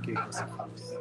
que você faz?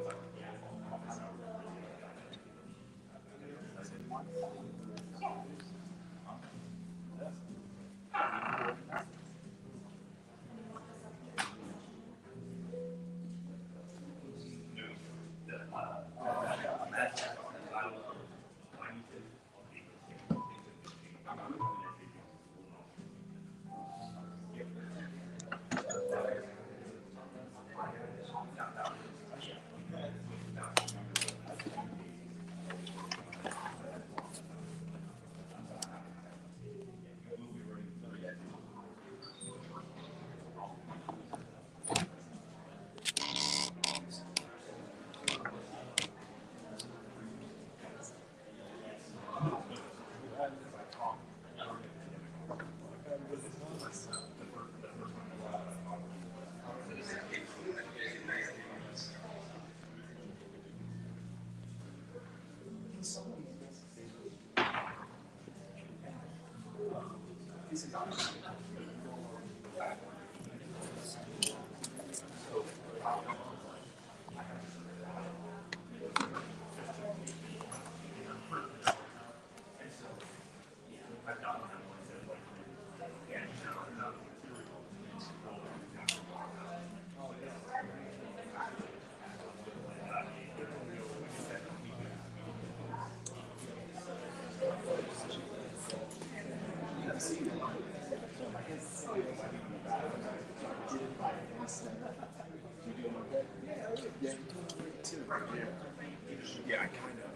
Yeah, I kind of.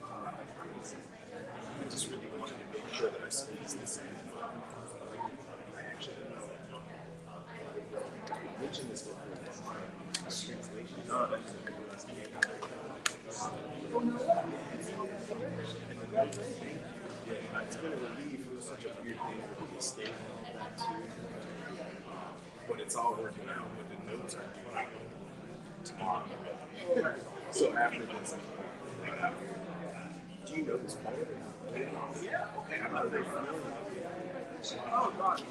I just really wanted to make sure that I squeezed this in. I actually mentioned this before. Translation. No, that's a good last game. Yeah, it's been a relief. It was such a weird thing for the state and all that too. But it's all working out. But the notes are due tomorrow. So after this, do you know this player? Yeah. Okay. I'm not very familiar. Oh God.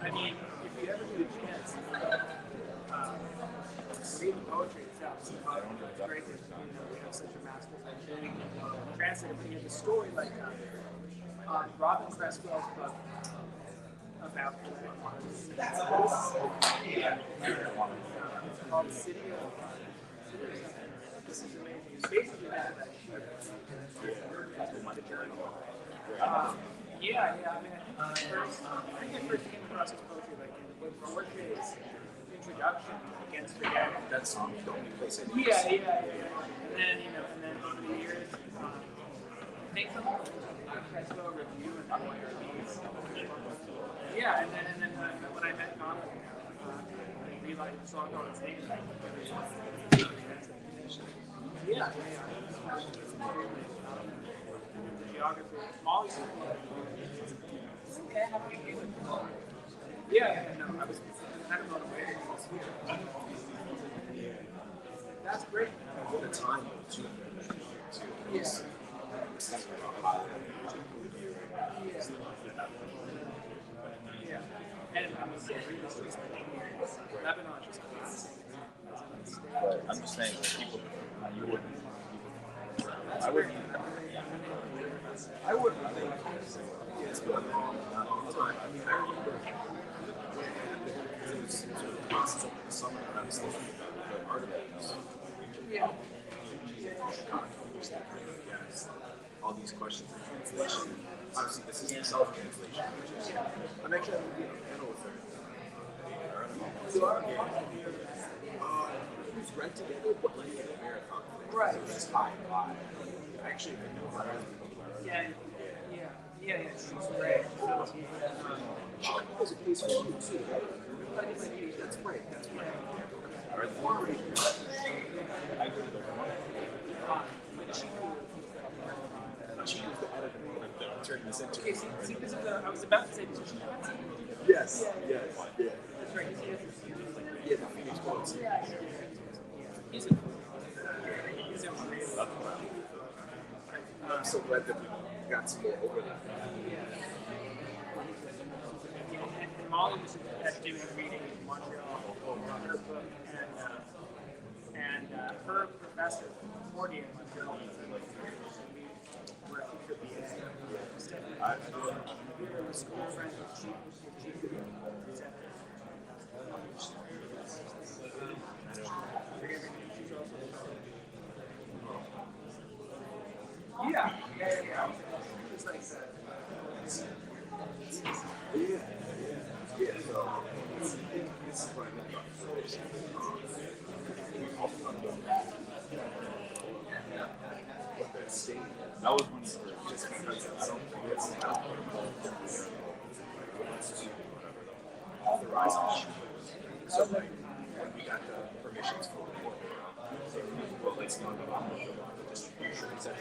I mean, if you ever get a chance, read the poetry itself. It's great that we have such a masterful thing. Translated, but you have the story like Robin Cresswell's book about it's called City of something. This is amazing. It's basically that yeah. I mean, I think I first came across his poetry like in Borges' introduction against Forgetting. That's the only place I Yeah. And then over the years, I think some Cresswell review and other reviews. Yeah, and then when I met Connor, I realized saw Connor's name. Yeah. Geography. Molly's okay, how many games? Yeah, no, I was kind of motivated. That's great. What a time too. Yes. Yeah. And I was Lebanon just classic. But I'm just saying, people, you wouldn't. I wouldn't. I wouldn't think it's been a long time. I mean, I remember it was sort of process over the summer, and I was thinking about the art of it. Yeah. All these questions in translation. Obviously, this is self-translation, which is. I'm actually on a panel with her. Who's read together, but like in a marathon. Right. So it's high and live. I actually know her. Yeah. She's great. Chicago's a place for you too, right? That's right. Or the former. I go to the one. Chico's the editor that turned this into. Okay, see, this is I was about to say this. Yes. That's right. Yeah, the Phoenix Poets. Is it? I'm so glad that we got some more over that. and Molly was at doing a reading in Montreal for her book, and her professor, Morty in Montreal, was where he could be we were school friends with Chief. Yeah. It's like that. Yeah, so this is what I meant about what that state That was when you were just because I don't think it's authorized. So like when we got the permissions for the board, so well let's talk about the distribution, etc.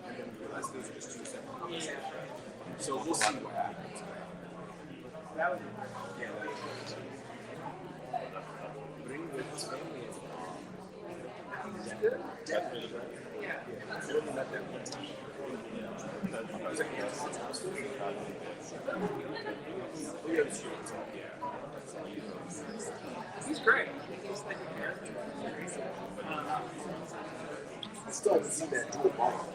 And then we realized these are just two separate conversations. So we'll see what happens. That was Yeah, but anyway, this family is good. that's really good. Yeah. I only met them one time. I was like, yes, it's absolutely good. We have students, yeah. He's great. He's like a character. I still haven't seen that do it all.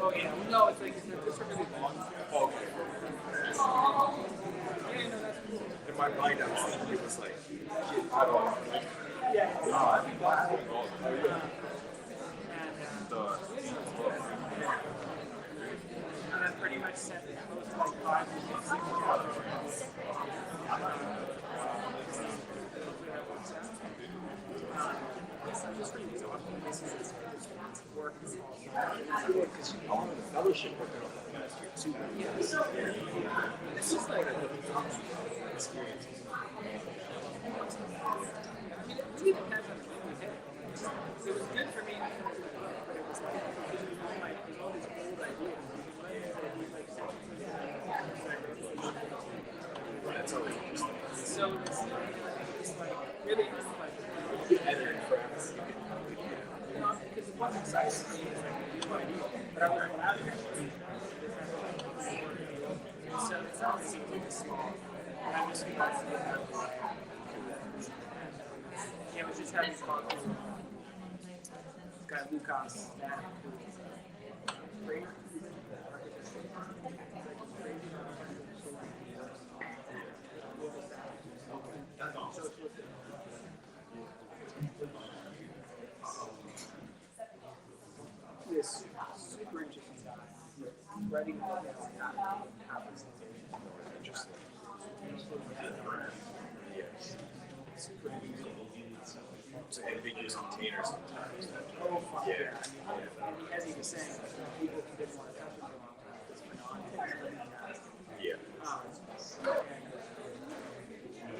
Oh yeah. No, it's like it's a really long. Okay. Yeah, no, that's cool. In my mind, I was thinking it was like, I don't know. Yeah. no, I think that's And and then pretty much set it close to like 5 or 6 hours. I'm just really exhausted. This is work. Because you are in the fellowship working on that last year too. Yes. It's just like Experience. I mean, it really depends on the thing. It was good for me, but it was like, there's all these old ideas. That's always interesting. So it's like really like, You enter in France. because it wasn't exciting to me, it's like, no idea. But I was like, out here. So it's not really small. And I'm just glad to have yeah, we just having coffee. This guy Lucas, that great. This super interesting guy writing about Interesting. Yes. super interesting. It's an ambiguous container sometimes. Oh, fuck Yeah. yeah. I mean, as he was saying, people who didn't want to touch it for a long time because we're not. Yeah.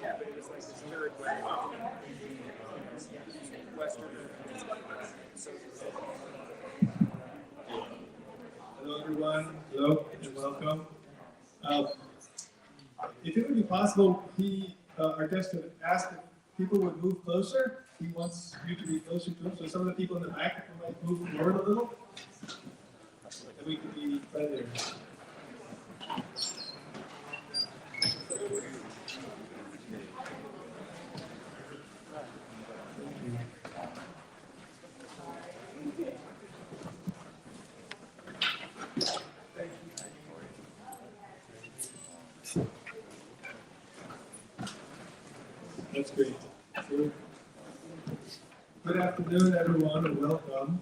Yeah, but it was like this third way. Western. So, Hello, everyone. Hello, and welcome. If it would be possible, our guest had asked if people would move closer. He wants you to be closer to him. So some of the people in the back might move forward a little, and we could be friendlier. That's great. Good afternoon, everyone, and welcome.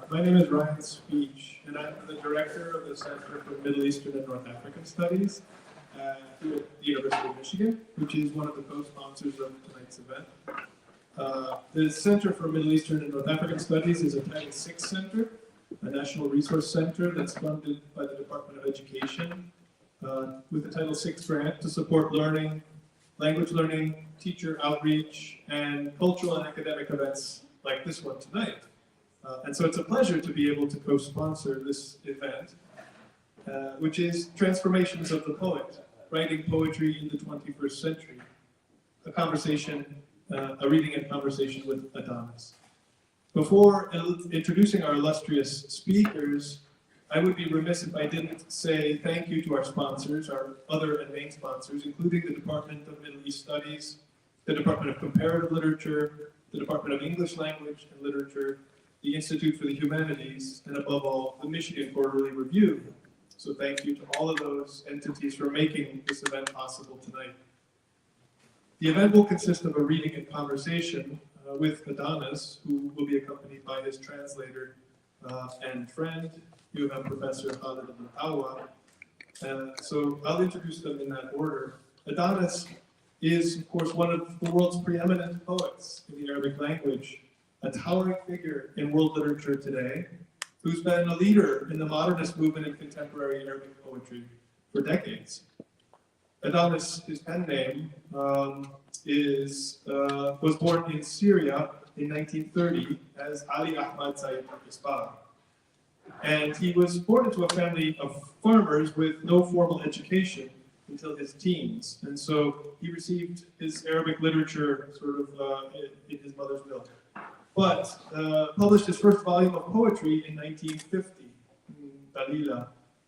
My name is Ryan Speech, and I'm the director of the Center for Middle Eastern and North African Studies here at the University of Michigan, which is one of the co-sponsors of tonight's event. The Center for Middle Eastern and North African Studies is a Title VI center, a national resource center that's funded by the Department of Education with a Title VI grant to support learning, language learning, teacher outreach, and cultural and academic events like this one tonight. And so it's a pleasure to be able to co-sponsor this event, which is Transformations of the Poet, Writing Poetry in the 21st Century, a reading and conversation with Adonis. Before introducing our illustrious speakers, I would be remiss if I didn't say thank you to our sponsors, our other and main sponsors, including the Department of Middle East Studies, the Department of Comparative Literature, the Department of English Language and Literature, the Institute for the Humanities, and above all, the Michigan Quarterly Review. So thank you to all of those entities for making this event possible tonight. The event will consist of a reading and conversation with Adonis, who will be accompanied by his translator and friend, U of M Professor Khalid al-Mutawa. So I'll introduce them in that order. Adonis is, of course, one of the world's preeminent poets in the Arabic language, a towering figure in world literature today, who's been a leader in the modernist movement in contemporary Arabic poetry for decades. Adonis, his pen name, was born in Syria in 1930 as Ali Ahmad Said al-Isbah. And he was born into a family of farmers with no formal education until his teens. And so he received his Arabic literature sort of in his mother's milk. But published his first volume of poetry in 1950, Dalila,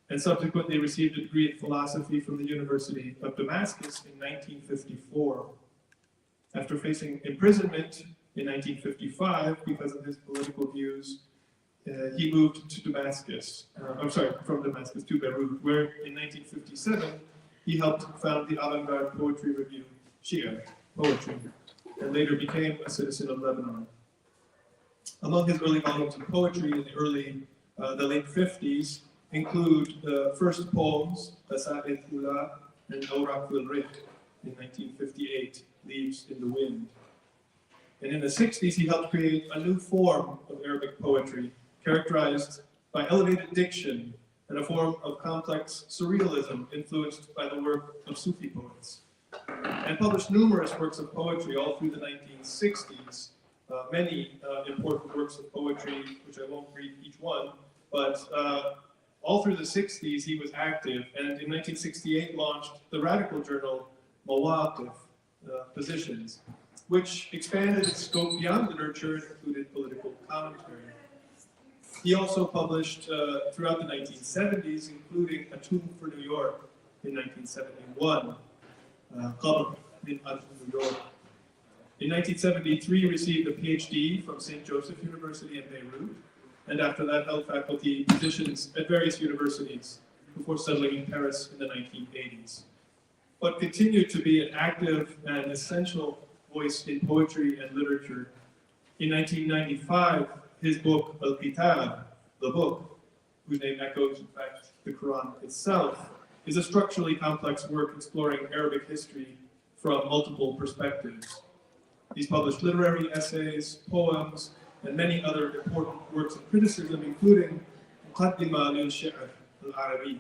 and subsequently received a degree in philosophy from the University of Damascus in 1954. After facing imprisonment in 1955 because of his political views, he moved to Damascus, from Damascus to Beirut, where in 1957 he helped found the avant-garde poetry review, Shia Poetry, and later became a citizen of Lebanon. Among his early volumes of poetry in the late 50s include the first poems, Tasa'id Ula and Awraq al-Rih in 1958, Leaves in the Wind. And in the 60s, he helped create a new form of Arabic poetry, characterized by elevated diction and a form of complex surrealism influenced by the work of Sufi poets. And published numerous works of poetry all through the 1960s, many important works of poetry, which I won't read each one, but all through the 60s he was active, and in 1968 launched the radical journal Mawaqif, Positions, which expanded its scope beyond literature and included political commentary. He also published throughout the 1970s, including A Tomb for New York in 1971, Qabr min Arj New York. In 1973, he received a PhD from St. Joseph University in Beirut, and after that held faculty positions at various universities before settling in Paris in the 1980s. But continued to be an active and essential voice in poetry and literature. In 1995, his book, Al-Kitab, the book, whose name echoes, in fact, the Quran itself, is a structurally complex work exploring Arabic history from multiple perspectives. He's published literary essays, poems, and many other important works of criticism, including Muqaddima lil-Shi'r al-Arabi,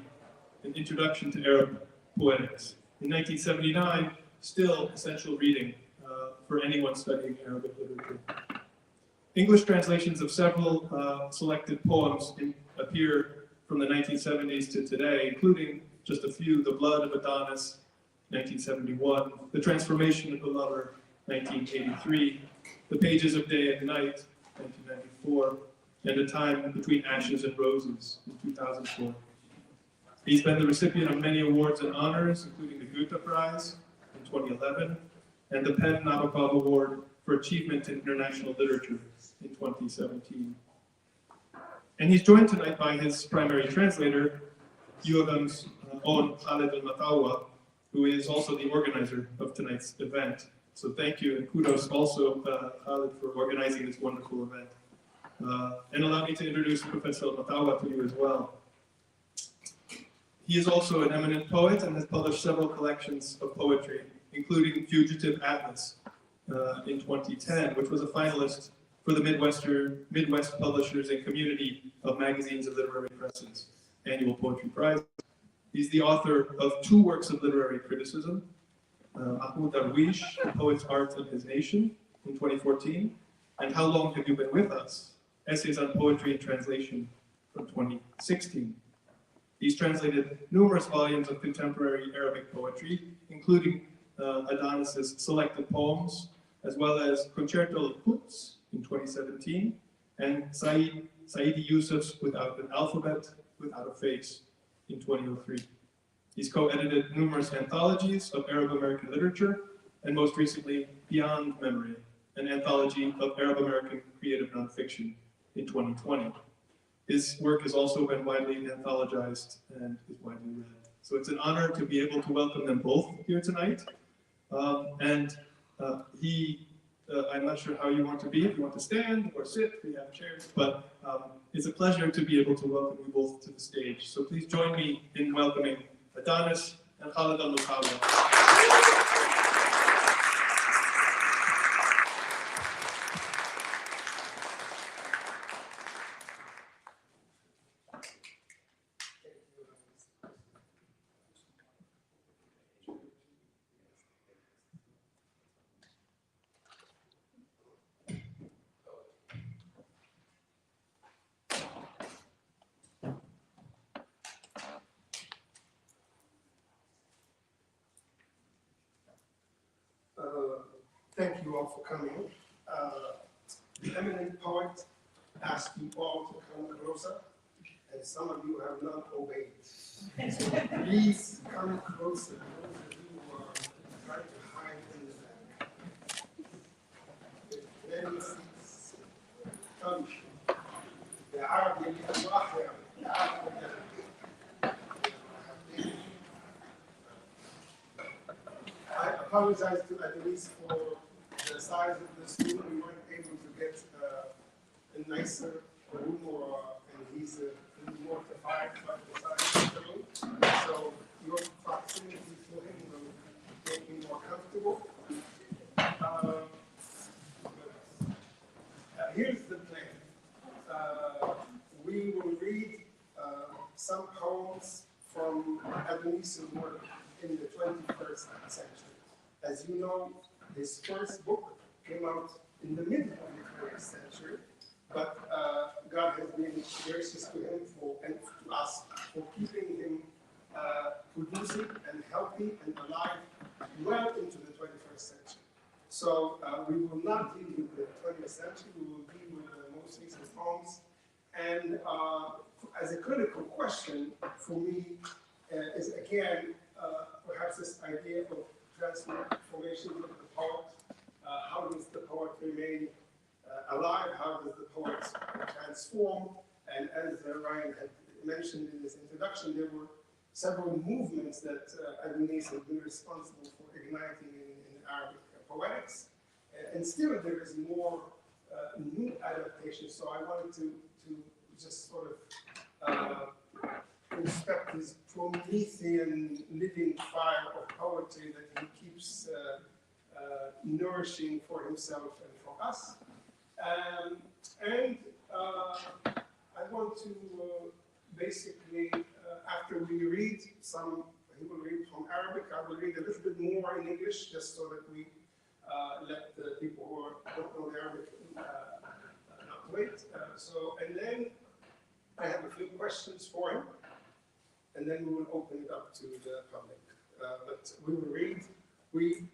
an introduction to Arab poetics. In 1979, still essential reading for anyone studying Arabic literature. English translations of several selected poems appear from the 1970s to today, including just a few: The Blood of Adonis, 1971, The Transformation of the Lover, 1983, The Pages of Day and Night, 1994, and A Time Between Ashes and Roses, in 2004. He's been the recipient of many awards and honors, including the Goethe Prize in 2011, and the PEN Nabokov Award for Achievement in International Literature in 2017. And he's joined tonight by his primary translator, U of M's own Khalid al-Mutawa, who is also the organizer of tonight's event. So thank you, and kudos also, Khalid, for organizing this wonderful event. And allow me to introduce Professor al-Mutawa to you as well. He is also an eminent poet and has published several collections of poetry, including Fugitive Atlas in 2010, which was a finalist for the Midwest Publishers and Community of Magazines and Literary Presses Annual Poetry Prize. He's the author of 2 works of literary criticism, Mahmoud Darwish, The Poet's Art and His Nation, in 2014, and How Long Have You Been With Us? Essays on Poetry and Translation, from 2016. He's translated numerous volumes of contemporary Arabic poetry, including Adonis's selected poems, as well as Concerto al-Quds in 2017, and Saidi Yusuf's Without an Alphabet Without a Face in 2003. He's co-edited numerous anthologies of Arab American literature, and most recently, Beyond Memory, an anthology of Arab American creative nonfiction in 2020. His work has also been widely anthologized and is widely read. So it's an honor to be able to welcome them both here tonight. I'm not sure how you want to be, if you want to stand or sit, we have chairs, but it's a pleasure to be able to welcome you both to the stage. So please join me in welcoming Adonis and Khalid Al-Mukawa. Thank you all for coming. The eminent poet asked you all to come closer, and some of you have not obeyed. So please come closer, those of you who are trying to hide in the back. With many seats, come. The Arab الواحد I apologize to ADONIS for the size of this room. We weren't able to get a nicer room, and he's mortified by the size of the room. So your proximity to him will make me more comfortable. Here's the plan. We will read some poems from ADONIS' work in the 21st century. As you know, his first book came out in the middle of the 20th century, but God has been gracious to him and to us for keeping him producing and healthy and alive well into the 21st century. So we will not deal with the 20th century, we will deal with the most recent poems. And as a critical question for me is again, perhaps this idea of transformation of the poet. How does the poet remain alive? How does the poet transform? And as Ryan had mentioned in his introduction, there were several movements that ADONIS has been responsible for igniting in Arabic poetics. And still there is more new adaptations. So I wanted to just sort of respect his Promethean living fire of poetry that he keeps nourishing for himself and for us. I want to basically, after we read some, he will read from Arabic, I will read a little bit more in English, just so that we let the people who don't know the Arabic not wait. And then I have a few questions for him. And then we will open it up to the public. But we will read, we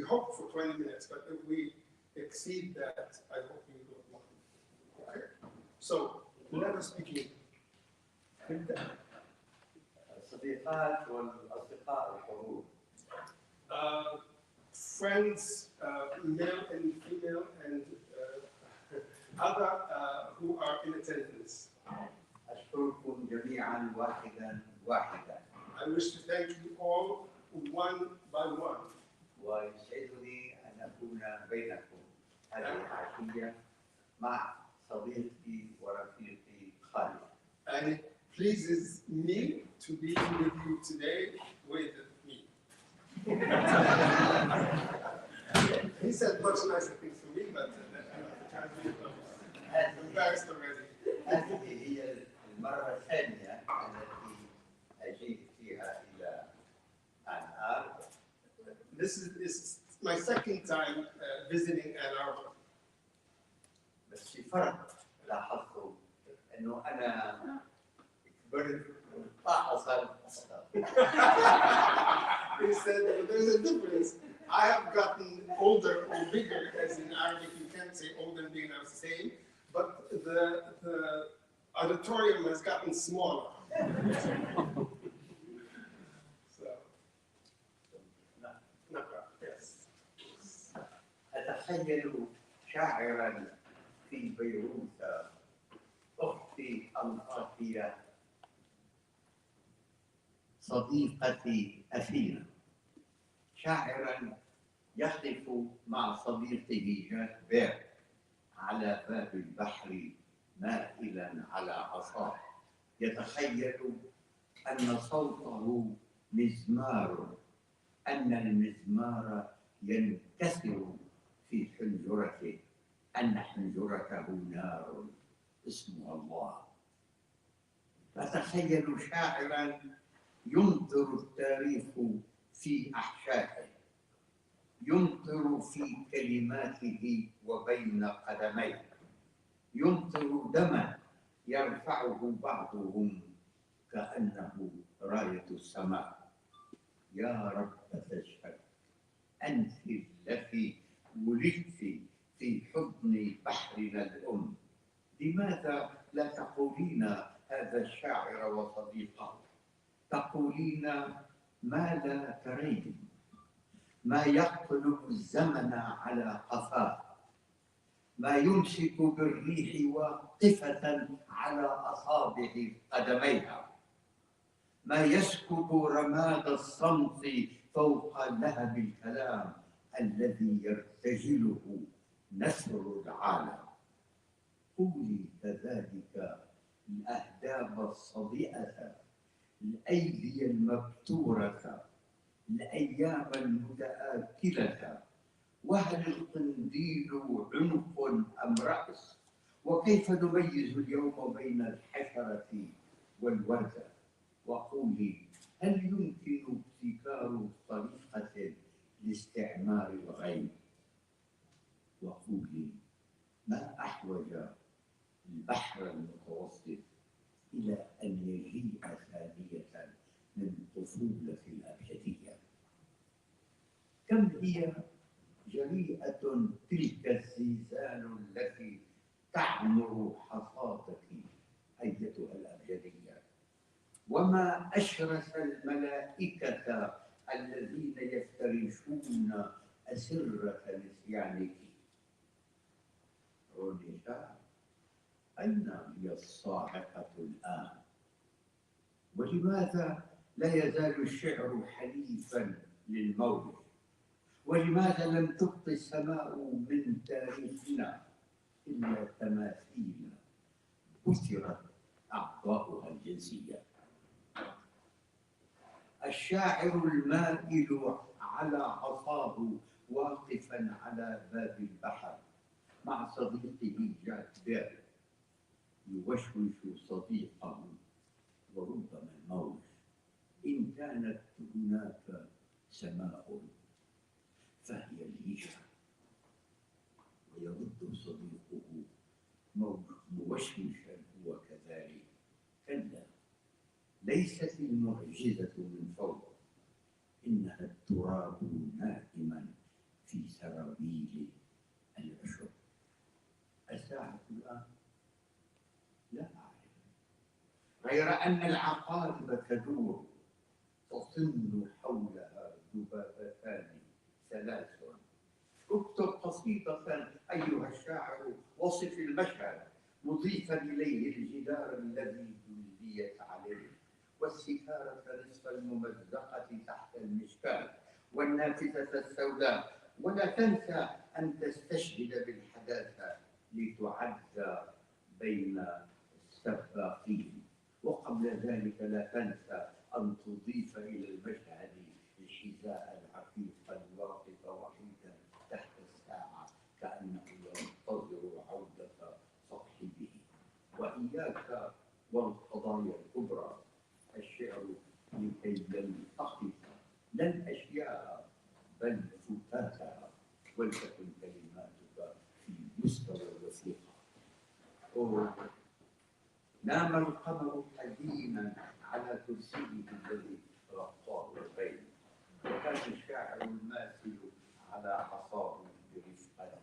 hope for 20 minutes, but if we exceed that, I hope you don't mind. Okay? So, let us begin. الصديقات والأصدقاء الحضور. Friends, male and female, and other who are in attendance. أشكركم جميعا واحدا واحدا. I wish to thank you all one by one. ويسعدني أن أكون بينكم هذه العشية مع صديقتي ورفيقي خالد. And it pleases me to be with you today with me. He said much nicer things to me, but I'm embarrassed already. هذه هي المرة الثانية التي أجيت فيها إلى الآن. This is my second time visiting Ann Arbor. بس في فرق لاحظته إنه أنا كبرت والطاقة صارت أصغر. He said there's a difference. I have gotten older or bigger, as in Arabic you can't say old and big are the same, but the auditorium has gotten smaller. So, نقرأ. Yes. أتخيل شاعرا في بيروت أختي القاسية صديقتي أثينا، شاعرا يقف مع صديقه جاك بير على باب البحر مائلا على عصاه، يتخيل أن صوته مزمار، أن المزمار ينكسر في حنجرته، أن حنجرته نار اسمها الله. أتخيل شاعرا يمطر التاريخ في أحشائه، يمطر في كلماته وبين قدميه، يمطر دما يرفعه بعضهم كأنه راية السماء. يا رب تشهد أنت التي ولدت في حضن بحرنا الأم، لماذا لا تقولين هذا الشاعر وصديقه؟ تقولين ما لا ترين، ما يقلب الزمن على قفاه، ما يمسك بالريح واقفة على أصابع قدميها، ما يسكب رماد الصمت فوق لهب الكلام الذي يرتجله نثر العالم. قولي كذلك الأهداب الصدئة، الأيدي المبتورة، الأيام المتآكلة، وهل القنديل عنق أم رأس؟ وكيف نميز اليوم بين الحشرة والوردة؟ وقولي هل يمكن ابتكار طريقة لاستعمار الغيب؟ وقولي ما أحوج البحر المتوسط إلى أن يجيء ثانية من طفولة الأبجدية؟ كم هي جريئة تلك الزيزان التي تعمر حصادك أيتها الأبجدية، وما أشرس الملائكة الذين يفترشون أسرة نسيانك. رونيتا، أين هي الصاعقة الآن؟ ولماذا لا يزال الشعر حليفا للموت؟ ولماذا لم تبق السماء من تاريخنا إلا تماثيل بثرت أعضاؤها الجنسية؟ الشاعر المائل على عصاه واقفا على باب البحر مع صديقه جاك بير يوشوش صديقه وربما الموت. إن كانت هناك سماء فهي الهجرة. ويرد صديقه موشوشا هو كذلك: كلا، ليست المعجزة من فوق، إنها التراب نائما في سرابيل العشب. الساعة الآن لا أعرف، غير أن العقارب تدور تطن حولها ذبابتان ثلاث. اكتب قصيدة أيها الشاعر، وصف المشهد مضيفا إليه الجدار الذي جليت عليه، والستارة نصف الممزقة تحت المشكاة، والنافذة السوداء. ولا تنسى أن تستشهد بالحداثة لتعزى بين السباقين. وقبل ذلك لا تنسى أن تضيف إلى المشهد الحذاء العتيق الواقف وحيدا تحت الساعة كأنه ينتظر عودة صاحبه. وإياك والقضايا الكبرى، الشعر لكي يلتقط لا الأشياء بل فتاتها، ولتكن كلماتك في مستوى الوثيقة. نام القمر حزينا على كرسيه الذي غطاه الغيب، وكان الشاعر الماثل على عصاه برفقة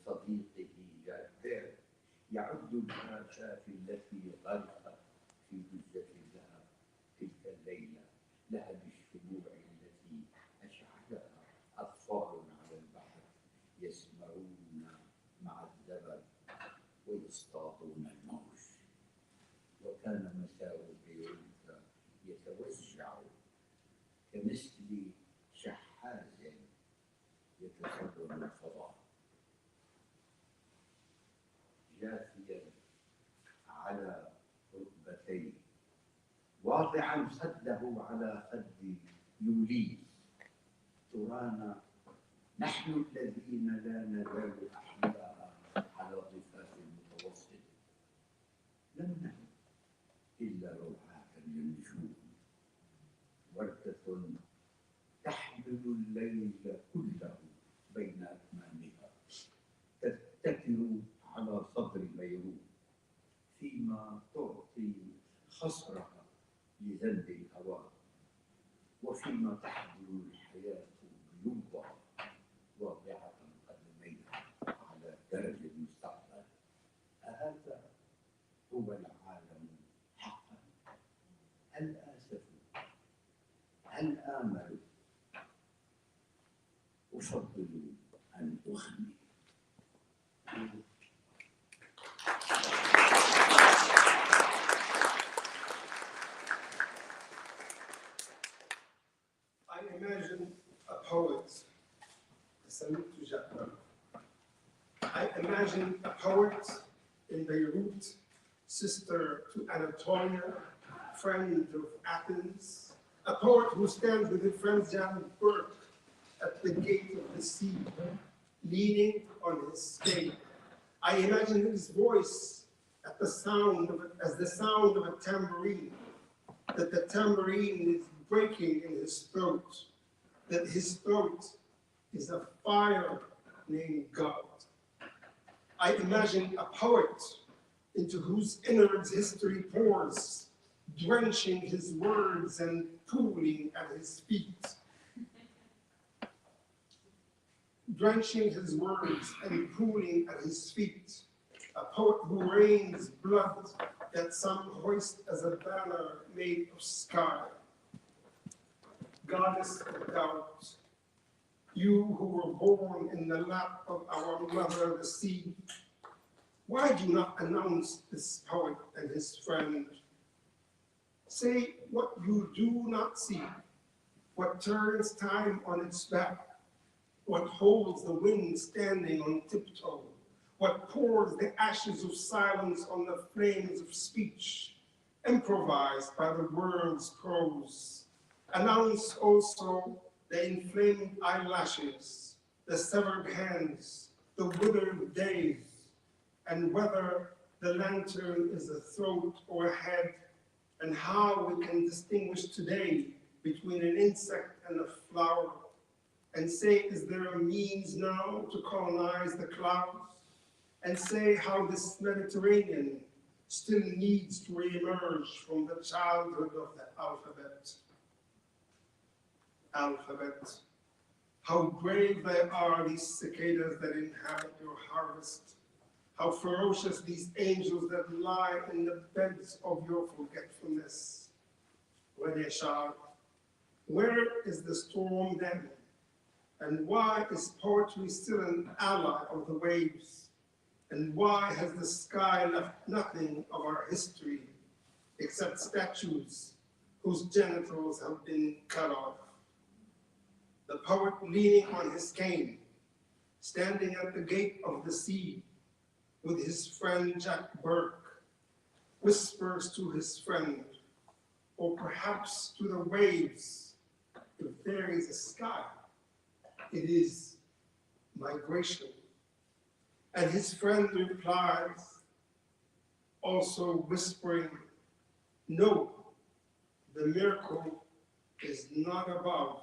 صديقه جاك بير يعد الكاشاف التي غرقت في جزة الذهب تلك الليلة لهب الشموع التي أشعلها أطفال على البحر يسمعون مع الزبد ويصطادون الموج. وكان مساء بيروت يتوسع كمثل شحاذ يتسلل الفضاء جاثيا على ركبتيه واضعا خده على خد يوليس. ترانا نحن الذين لا نزال أحياء على ضفاف المتوسط لم نهب إلا روعات للنجوم، وردة تحمل الليل كله بين أكمامها تتكل على صدر بيروت فيما تعطي خصرها لذنب الهواء، وفيما تحمل الحياة بيضة واضعة قدميها على درج المستقبل. أهذا هو العالم حقا؟ هل آسف؟ هل آمل؟ أفضل أن أخمي. I imagine a poet, salute to Jacques. I imagine a poet in Beirut, sister to Anatolia, friend of Athens, a poet who stands with his friend Jan Burke at the gate of the sea, leaning on his spade. I imagine his voice at the sound of it, as the sound of a tambourine, that the tambourine is breaking in his throat, that his throat is a fire named God. I imagine a poet into whose innards history pours, drenching his words and pooling at his feet. Drenching his words and pooling at his feet. A poet who rains blood that some hoist as a banner made of sky. Goddess of doubt, you who were born in the lap of our mother, the sea, why do you not announce this poet and his friend? Say what you do not see, what turns time on its back, what holds the wind standing on tiptoe, what pours the ashes of silence on the flames of speech, improvised by the world's prose. Announce also the inflamed eyelashes, the severed hands, the withered days, and whether the lantern is a throat or a head, and how we can distinguish today between an insect and a flower, and say, is there a means now to colonize the clouds? And say how this Mediterranean still needs to reemerge from the childhood of the alphabet. Alphabet. How brave they are, these cicadas that inhabit your harvest. How ferocious these angels that lie in the beds of your forgetfulness. Where they shout, where is the storm then? And why is poetry still an ally of the waves? And why has the sky left nothing of our history except statues whose genitals have been cut off? The poet leaning on his cane, standing at the gate of the sea with his friend Jack Burke, whispers to his friend, or perhaps to the waves, if there is a sky, it is migration. And his friend replies, also whispering, no, the miracle is not above.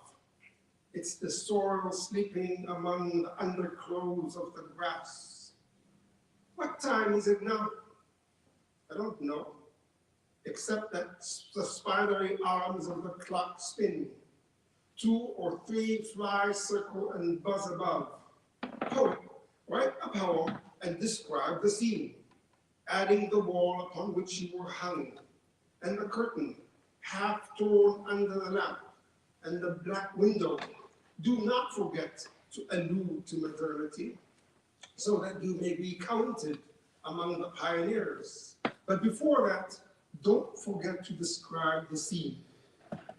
It's the soil sleeping among the underclothes of the grass. What time is it now? I don't know, except that the spidery arms of the clock spin. 2 or 3 flies circle and buzz above. Poet, write a poem and describe the scene. adding the wall upon which you were hung, and the curtain half torn under the lamp, and the black window. Do not forget to allude to modernity, so that you may be counted among the pioneers. But before that, don't forget to describe the scene.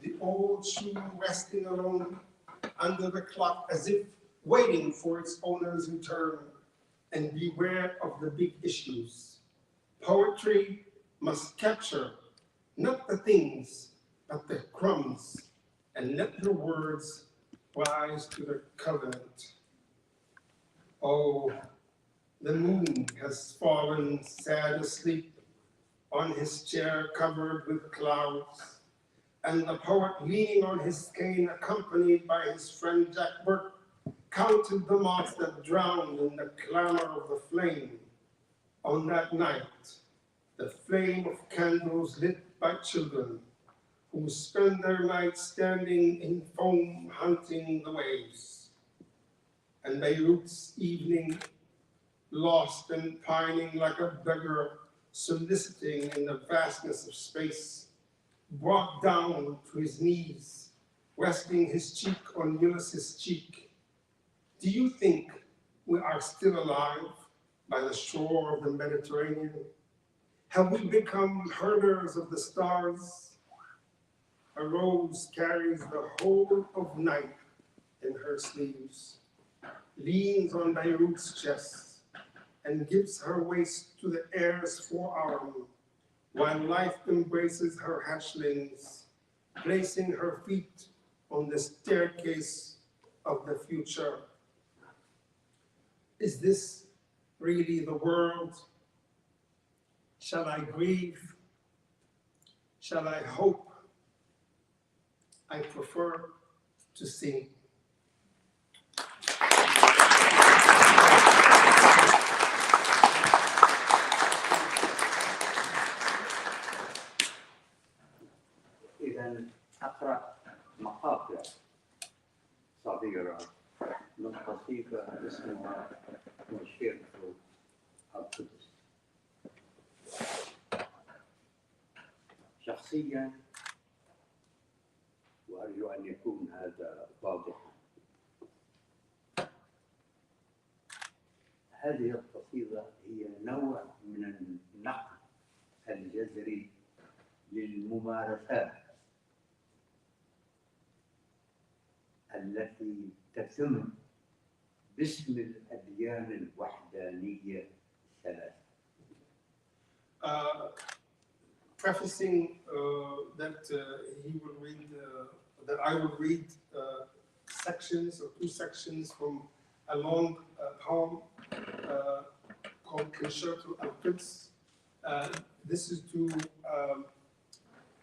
The old shoe resting alone under the clock as if waiting for its owner's return, and beware of the big issues. Poetry must capture not the things, but the crumbs, and let your words rise to the covenant. Oh, the moon has fallen sad asleep on his chair covered with clouds, and the poet leaning on his cane, accompanied by his friend Jack Burke, counted the moths that drowned in the clamor of the flame. On that night, the flame of candles lit by children who spend their nights standing in foam hunting the waves. And Beirut's evening, lost and pining like a beggar soliciting in the vastness of space, brought down to his knees, resting his cheek on Ulysses' cheek. Do you think we are still alive by the shore of the Mediterranean? Have we become herders of the stars? A rose carries the whole of night in her sleeves, leans on Beirut's chest, and gives her waist to the air's forearm, while life embraces her hatchlings, placing her feet on the staircase of the future. Is this really the world? Shall I grieve? Shall I hope? I prefer to sing. إذا أقرأ مقاطع صغيرة من قصيدة اسمها مشيرة القدس. شخصيا، وأرجو أن يكون هذا واضحا، هذه القصيدة هي نوع من النقد الجذري للممارسات التي تتم باسم الأديان الوحدانية الثلاثة. Prefacing that he will read, that I will read sections or two sections from a long poem called Concerto al-Quds. This is to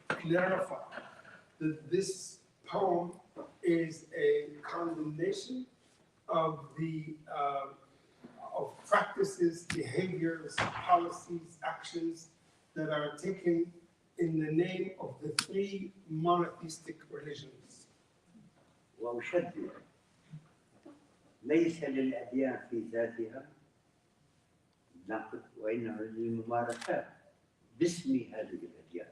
clarify that this poem is a condemnation of the of practices, behaviors, policies, actions that are taken in the name of the three monotheistic religions. وأشدد، ليس للأديان في ذاتها نقد، وإنما للممارسات باسم هذه الأديان.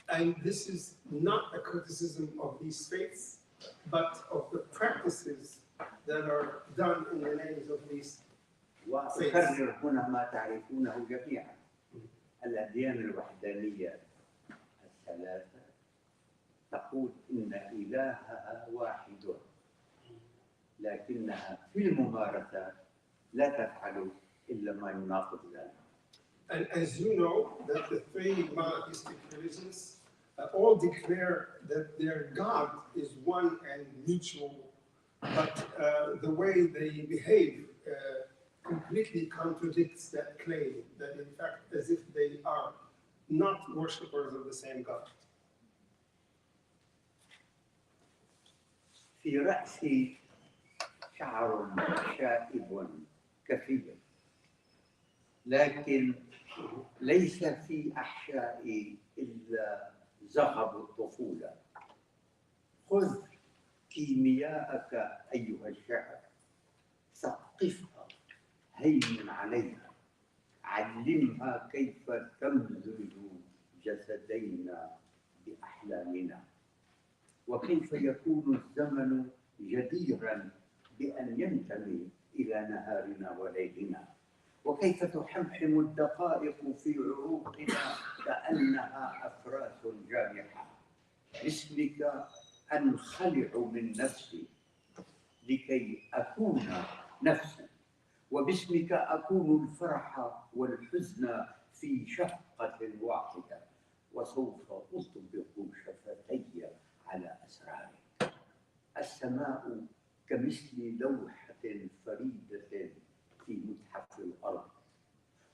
And this is not a criticism of these faiths, but of the practices that are done in the names of these faiths. وأكرر هنا ما تعرفونه جميعا: الأديان الوحدانية الثلاثة تقول إن إلهها واحد، لكنها في الممارسة لا تفعل إلا ما يناقض ذلك. And as you know, that the three monotheistic religions all declare that their God is one and mutual, but the way they behave completely contradicts that claim, that in fact, as if they are not worshippers of the same God. في رأسي شعر شائب كثير، لكن ليس في أحشائي إلا زغب الطفولة. خذ كيمياءك أيها الشاعر، ثقفها، هيمن عليها، علمها كيف تمزج جسدينا بأحلامنا، وكيف يكون الزمن جديرا بأن ينتمي إلى نهارنا وليلنا، وكيف تحمحم الدقائق في عروقنا كأنها أفراس جارحة. باسمك أنخلع من نفسي لكي أكون نفسا، وباسمك أكون الفرح والحزن في شقة واحدة، وسوف أطبق شفتي على أسرارك. السماء كمثل لوحة فريدة في متحف الأرض،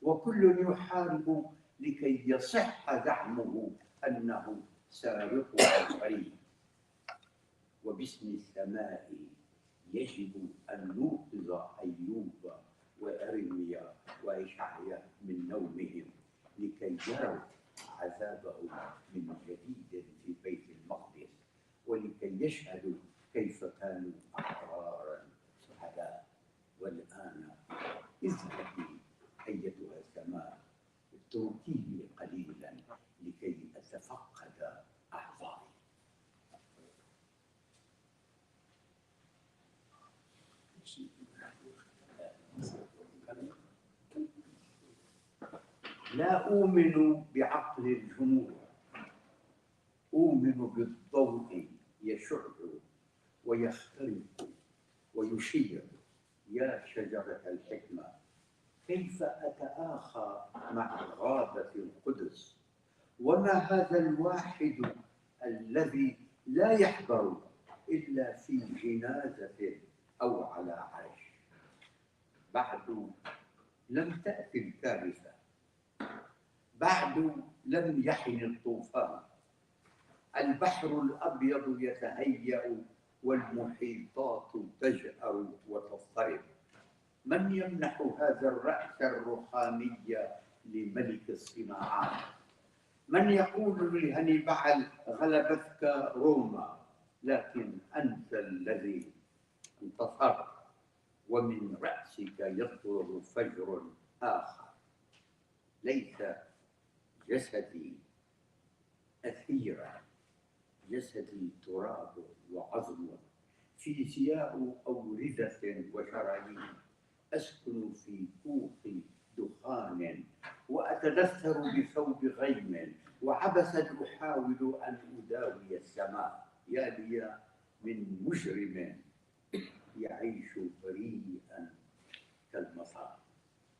وكل يحارب لكي يصح زعمه أنه سارقها فريد. وباسم السماء يجب أن نوقظ أيوب وإرميا وإشعيا من نومهم لكي يروا عذابهم من جديد في بيت المقدس، ولكي يشهدوا كيف كانوا أحرارا سعداء. والآن اذهبي أيتها السماء، اتركيني قليلا لكي أتفقد أعضائي. لا أؤمن بعقل الجموع، أؤمن بالضوء يشع ويخترق ويشير. يا شجرة الحكمة، كيف أتآخى مع غابة القدس؟ وما هذا الواحد الذي لا يحضر إلا في جنازة أو على عرش؟ بعد لم تأتي الكارثة، بعد لم يحن الطوفان. البحر الأبيض يتهيأ والمحيطات تجأر وتضطرب. من يمنح هذا الرأس الروحاني لملك الصناعات؟ من يقول لهنيبال غلبتك روما، لكن أنت الذي انتصرت، ومن رأسك يطلب فجر آخر. ليس جسدي أثيرا، جسدي تراب وعظم، فيزياء أوردة وشرايين. أسكن في كوخ دخان وأتدثر بثوب غيم، وعبثا أحاول أن أداوي السماء. يا لي من مجرم يعيش بريئا كالمصاب،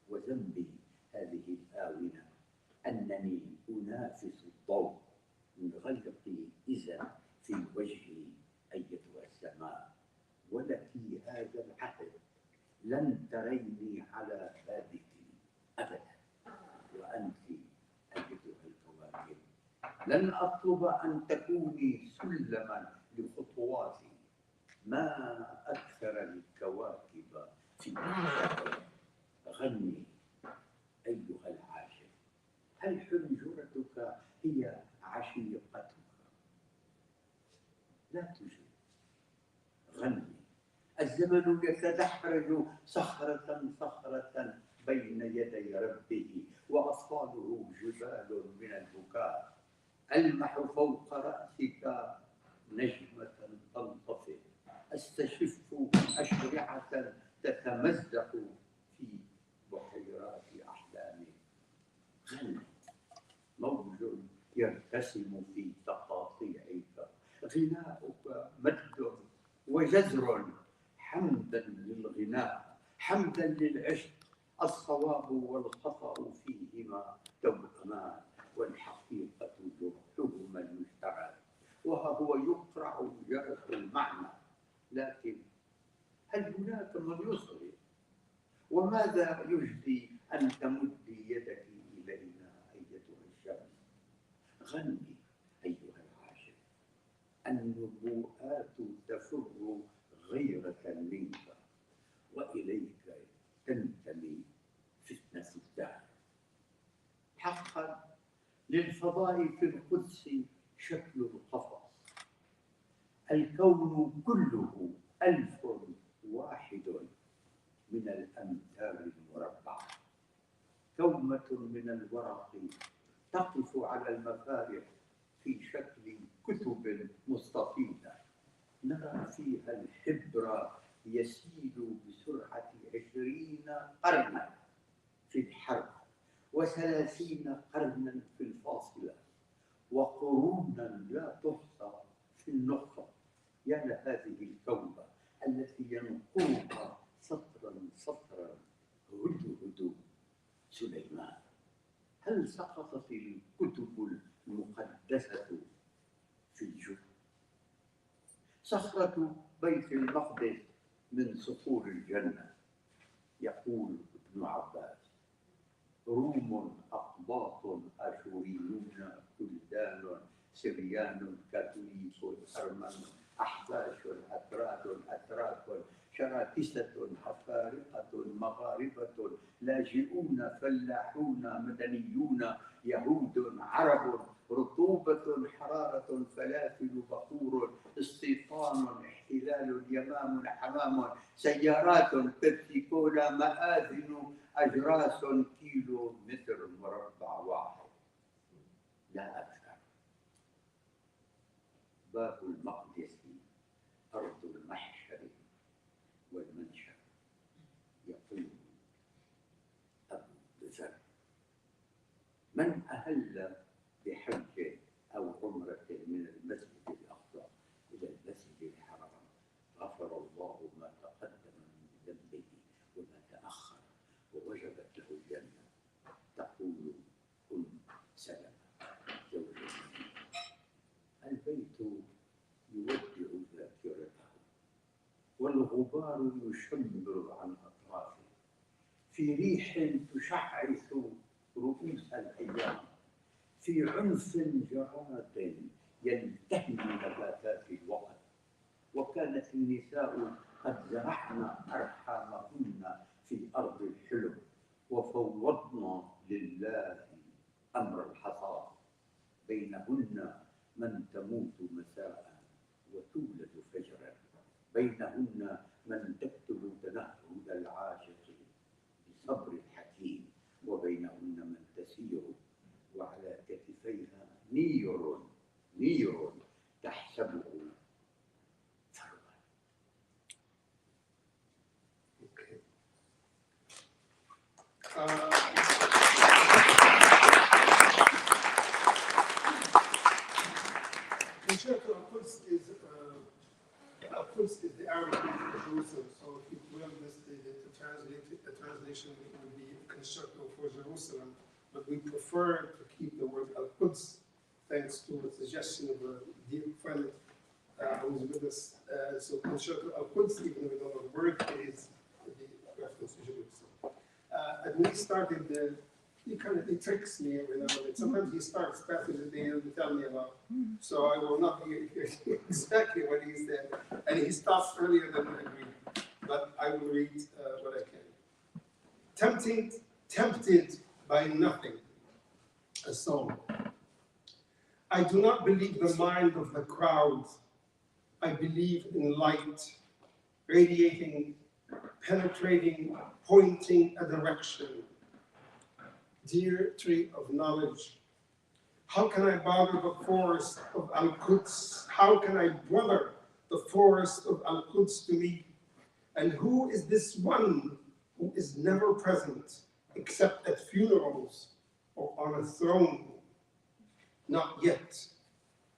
وذنبي هذه الآونة أنني أنافس الضوء. انغلقي إذا في وجهي أيتها السماء، ولك هذا العهد، لن تريني على بابك أبدا. وأنت أيتها الكواكب، لن أطلب أن تكوني سلما لخطواتي. ما أكثر الكواكب في السماء. غني أيها العاشق، هل حنجرتك هي عشيقتك؟ لا تجب. غني. الزمن يتدحرج صخرة صخرة بين يدي ربه، وأطفاله جبال من البكاء. ألمح فوق رأسك نجمة تنطفئ، استشف أشرعة تتمزق في بحيرات أحلامي. غني. موج يرتسم في تقاطيعك، غناؤك مد وجزر. حمدا للغناء، حمدا للعشق. الصواب والخطأ فيهما توأمان، والحقيقة جرحهما المشتعل. وها هو يقرع جرح المعنى، لكن هل هناك من يصغي؟ وماذا يجدي أن تمدي يدك إلينا أيتها الشمس؟ غني أيها العاشق. النبوءات تفر غيرة منك، وإليك تنتمي فتنة الدهر. حقا للفضاء في القدس شكل القفص. الكون كله 1001 من الأمتار المربعة. كومة من الورق تقف على المفارق في شكل كتب مستطيلة، نرى فيها الحبر يسيل بسرعة 20 قرنا في الحرب و30 قرنا في الفاصلة وقرونا لا تحصى في النقطة. يا لهذه الكومة التي ينقرها سطرا سطرا هدهد سليمان. هل سقطت الكتب المقدسة في الجب؟ صخرة بيت المقدس من صخور الجنة. يقول ابن عباس: روم أقباط أشوريون بلدان سريان كاثوليك أرمن أحباش أتراك شراكسة أفارقة مغاربة لاجئون فلاحون مدنيون يهود عرب رطوبة حرارة فلافل بخور استيطان احتلال يمام حمام سيارات بيبسيكولا مآذن أجراس كيلو متر مربع واحد لا أكثر. باب المقدس أرض المحشر والمنشر. يقول أبو ذر: من أهل بحج أو عمرة من المسجد الأقصى إلى المسجد الحرام غفر الله ما تقدم من ذنبه وما تأخر ووجبت له الجنة. تقول أم سلمة زوجته: البيت يودع ذاكرته والغبار يشمر عن أطرافه في ريح تشعث رؤوس الأيام في عنف جراد يلتهم نباتات الوقت. وكانت النساء قد زرعن أرحامهن في أرض الحلم وفوضن لله أمر الحصاد. بينهن من تموت مساء وتولد فجرا، بينهن من تكتب تنهد العاشق بصبر الحكيم، وبينهن من تسير وعلى كتفيها نير تحسبه ثروة. Al-Quds is the Arabic name for Jerusalem, so if you will, the translation would be Concerto for Jerusalem, but we prefer to keep the word Al-Quds, thanks to a suggestion of a dear friend who's with us. So Concerto Al-Quds, even though we don't know the word, is the reference to Jerusalem. And we started he tricks me every now and then. Sometimes he starts passages that he doesn't tell me about. So I will not hear exactly what he said. And he stops earlier than I agree. But I will read what I can. Tempted by nothing. A song. I do not believe the mind of the crowd. I believe in light, radiating, penetrating, pointing a direction. Dear tree of knowledge, how can I bother the forest of Al-Quds? How can I brother the forest of Al-Quds to me? And who is this one who is never present except at funerals or on a throne? Not yet.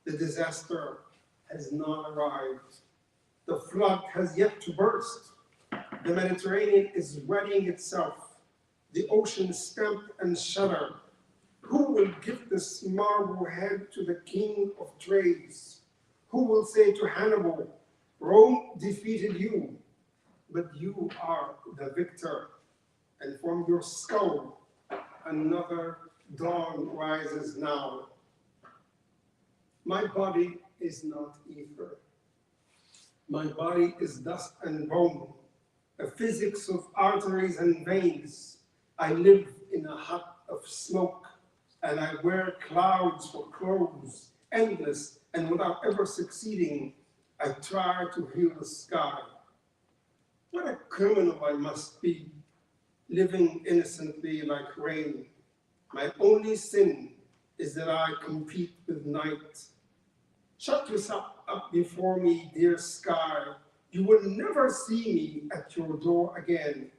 The disaster has not arrived. The flood has yet to burst. The Mediterranean is readying itself. The ocean stamp and shudder. Who will give this marble head to the king of trades? Who will say to Hannibal, Rome defeated you, but you are the victor, and from your skull another dawn rises now. My body is not ether. My body is dust and bone, a physics of arteries and veins. I live in a hut of smoke, and I wear clouds for clothes, endless, and without ever succeeding, I try to heal the sky. What a criminal I must be. living innocently like rain. My only sin is that I compete with night. Shut yourself up before me, dear sky. You will never see me at your door again.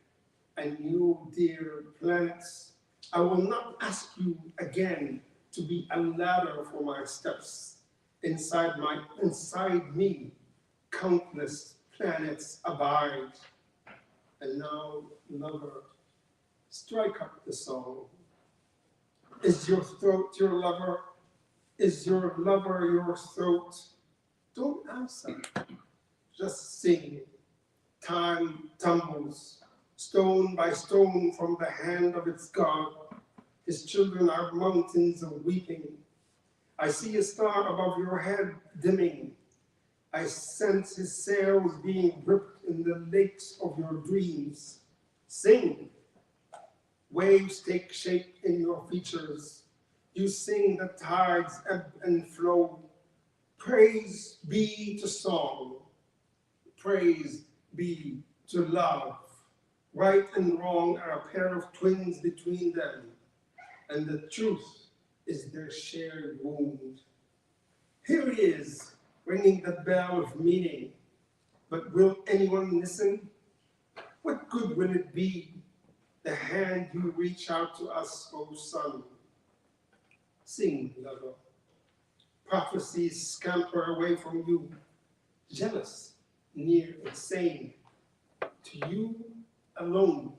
And you, dear planets, I will not ask you again to be a ladder for my steps. Inside me, countless planets abide. And now, lover, strike up the song. Is your throat your lover? Is your lover your throat? Don't answer, just sing. Time tumbles, stone by stone from the hand of its God. His children are mountains of weeping. I see a star above your head dimming. I sense his sails being gripped in the lakes of your dreams. Sing. Waves take shape in your features. You sing the tides ebb and flow. Praise be to song. Praise be to love. Right and wrong are a pair of twins between them, and the truth is their shared wound. Here he is, ringing the bell of meaning, but will anyone listen? What good will it be, the hand you reach out to us, O sun? Sing, lover. Prophecies scamper away from you, jealous, near insane. To you alone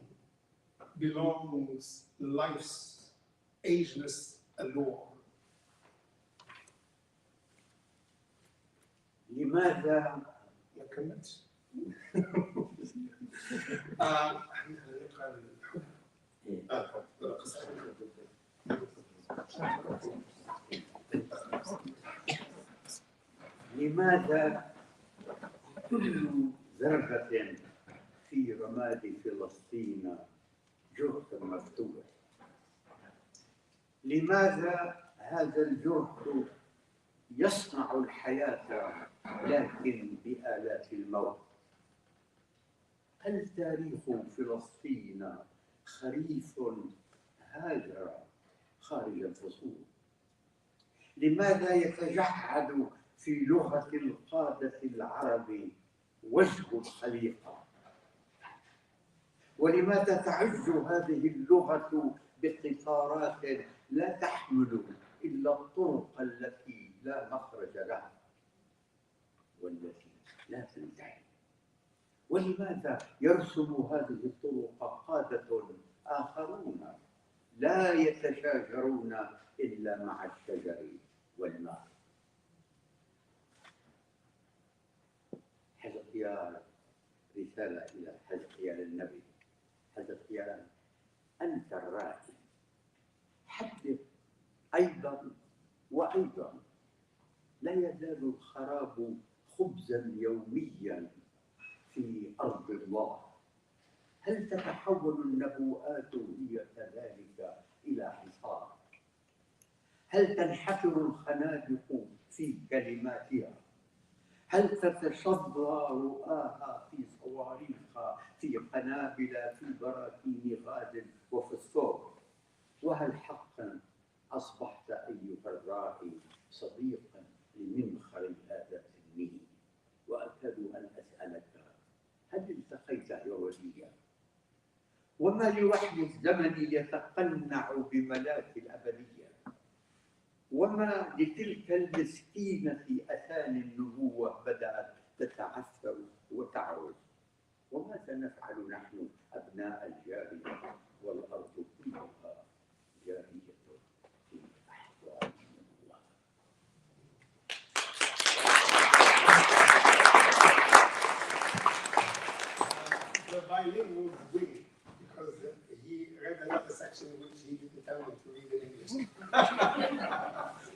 belongs life's ageless allure. لماذا ما كملتش. لماذا كل ذرة في رماد فلسطين جرح مفتوح؟ لماذا هذا الجرح يصنع الحياة لكن بآلات الموت؟ هل تاريخ فلسطين خريف هاجر خارج الفصول؟ لماذا يتجعد في لغة القادة العرب وجه الخليقة؟ ولماذا تعج هذه اللغة بقطارات لا تحمل إلا الطرق التي لا مخرج لها والتي لا تنتهي؟ ولماذا يرسم هذه الطرق قادة آخرون لا يتشاجرون إلا مع الشجر والماء؟ حزقيال، رسالة إلى حزقيال النبي. حزقيال، أنت الراعي، حدث أيضا وأيضا. لا يزال الخراب خبزا يوميا في أرض الله. هل تتحول النبوءات هي كذلك إلى حصار؟ هل تنحفر الخنادق في كلماتها؟ هل تتصدى رؤاها في صواريخ، في قنابل، في براكين غاز وفسفور؟ وهل حقا أصبحت أيها الراعي صديقا لمنخر هذا النيل؟ وأكاد أن أسألك، هل التقيت يهوديا؟ وما لوحي الزمن يتقنع بملاك الأبدية؟ وما لتلك المسكينة أثاني النبوة بدأت تتعثر وتعرج؟ وماذا نفعل نحن أبناء الجارية والأرض كلها جارية في أحضان النبوة؟ The bilingual win, because he read another section which he didn't tell me to read in English.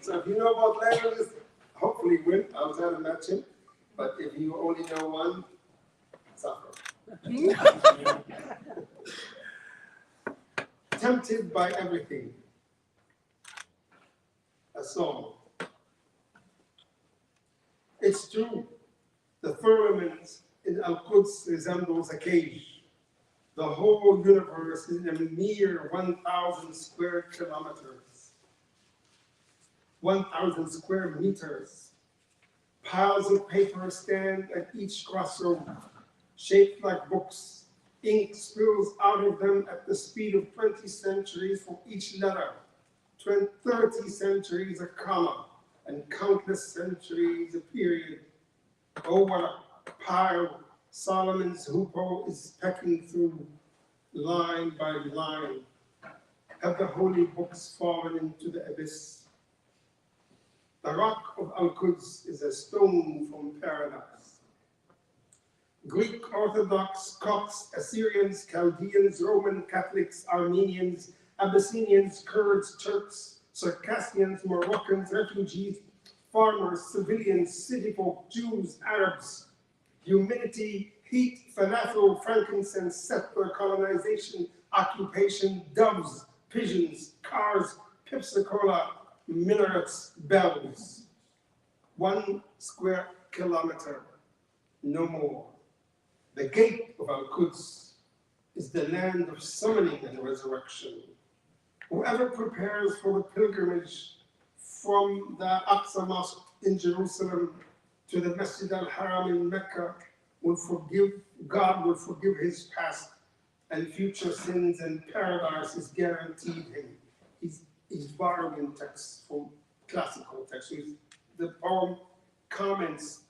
So if you know both languages, hopefully win outside of matching. But if you only know one, suffer. Tempted by everything. A song. It's true, the firmament in Al-Quds resembles a cage. The whole universe is a mere 1,000 square kilometers, 1,000 square meters. Piles of paper stand at each crossroad, shaped like books. Ink spills out of them at the speed of 20 centuries for each letter, 30 centuries a comma, and countless centuries a period. Oh, what a pile Solomon's hoopoe is pecking through, line by line. Have the holy books fallen into the abyss? The rock of Al-Quds is a stone from paradise. Greek Orthodox, Copts, Assyrians, Chaldeans, Roman Catholics, Armenians, Abyssinians, Kurds, Turks, Circassians, Moroccans, refugees, farmers, civilians, city folk, Jews, Arabs, humidity, heat, falafel, frankincense, settler colonization, occupation, doves, pigeons, cars, Pepsi-Cola, minarets, bells. 1 square kilometer, no more. The gate of Al-Quds is the land of summoning and resurrection. Whoever prepares for the pilgrimage from the Aqsa Mosque in Jerusalem to the Masjid al-Haram in Mecca God will forgive his past and future sins, and paradise is guaranteed him. He's borrowing texts from classical texts. The poem comments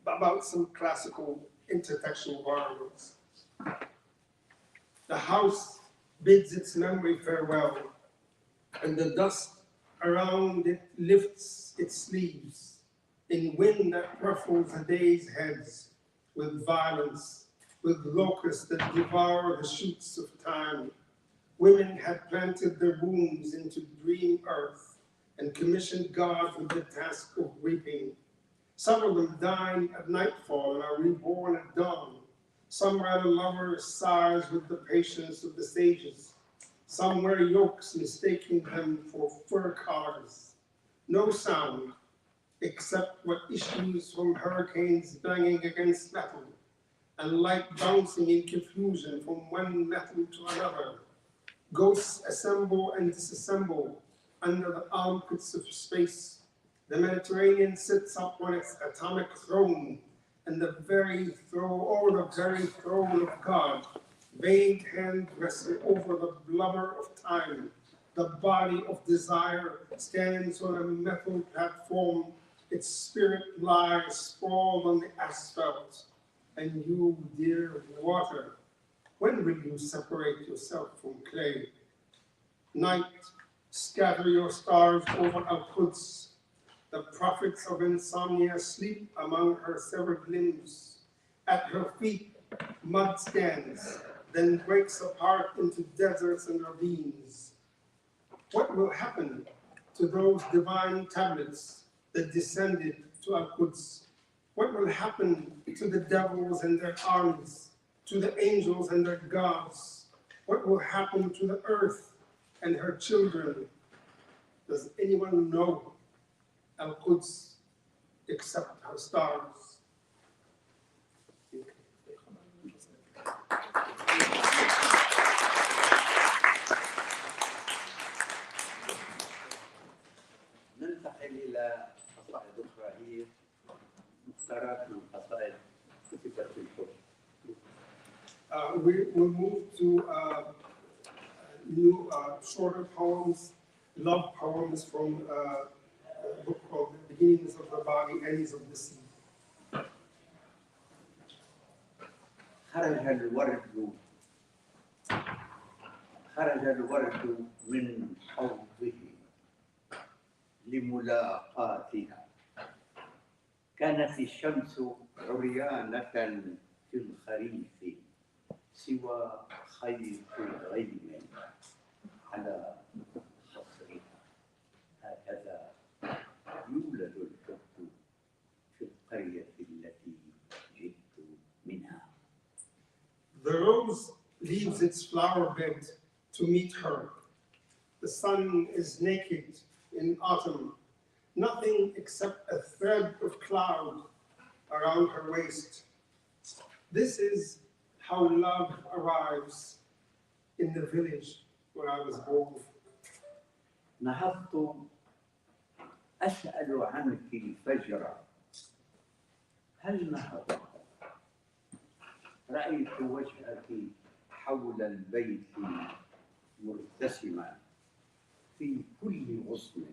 about some classical intertextual borrowings. The house bids its memory farewell, and the dust around it lifts its sleeves in wind that ruffles the day's heads with violence, with locusts that devour the shoots of time. Women had planted their wombs into dream earth and commissioned God with the task of reaping. Some of them dine at nightfall and are reborn at dawn. Some ride a lover sighs with the patience of the sages. Some wear yokes, mistaking them for fur collars. No sound, except what issues from hurricanes banging against metal, and light bouncing in confusion from one metal to another. Ghosts assemble and disassemble under the armpits of space. The Mediterranean sits up on its atomic throne, and the very throne of God, vague hand resting over the blubber of time. The body of desire stands on a metal platform. Its spirit lies sprawled on the asphalt. And you, dear water, when will you separate yourself from clay? Night, scatter your stars over Al-Quds. The prophets of insomnia sleep among her severed limbs. At her feet, mud stands, then breaks apart into deserts and ravines. What will happen to those divine tablets that descended to Al-Quds? What will happen to the devils and their armies, to the angels and their gods? What will happen to the earth and her children? Does anyone know Al-Quds except her stars? ننتقل إلى قصائد أخرى هي مختارات من قصائد كتبت في الحب. We'll move to new shorter poems, love poems from a book called The Beginnings of the Body, Ends of the Sea. خرج الورد من حوضه لملاقاتها. كانت الشمس عريانة في الخريف سوى خيط غيم على خصرها. هكذا يولد الحب في القرية التي جئت منها. The rose leaves its flower bed to meet her. The sun is naked in autumn, nothing except a thread of cloud around her waist. This is how love arrives in the village where I was born. نهضت أسأل عنك الفجر هل نهضت رأيت وجهك حول البيت مرتسما في كل غصن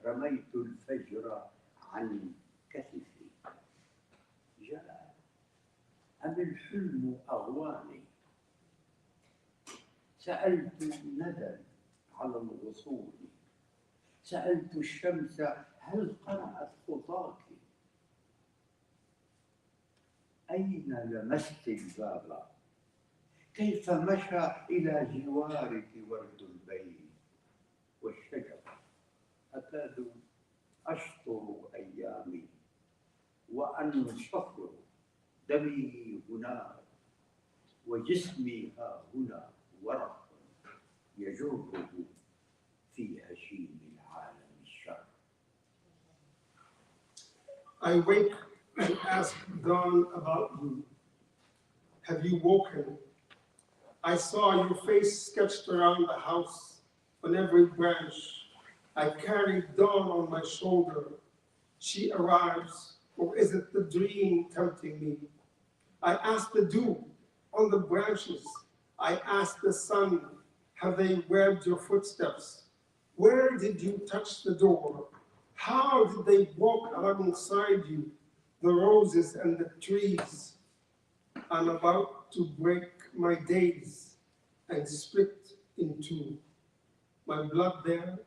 رميت الفجر عن كتفي جاء أم الحلم أغواني سألت ندى على الغصون سألت الشمس هل قرأت خطاك أين لمست الباب كيف مشى إلى جوارك ورد البين والشجر أكاد أشطر أيامي وأنشطر دمي هناك وجسمي ها هنا ورق يجره في هشيم العالم الشر. I wake and ask dawn about you. Have you woken? I saw your face sketched around the house on every branch. I carried dawn on my shoulder. She arrives, or is it the dream tempting me? I ask the dew on the branches. I ask the sun, have they webbed your footsteps? Where did you touch the door? How did they walk alongside you, the roses and the trees? I'm about to break my days and split in two. My blood there,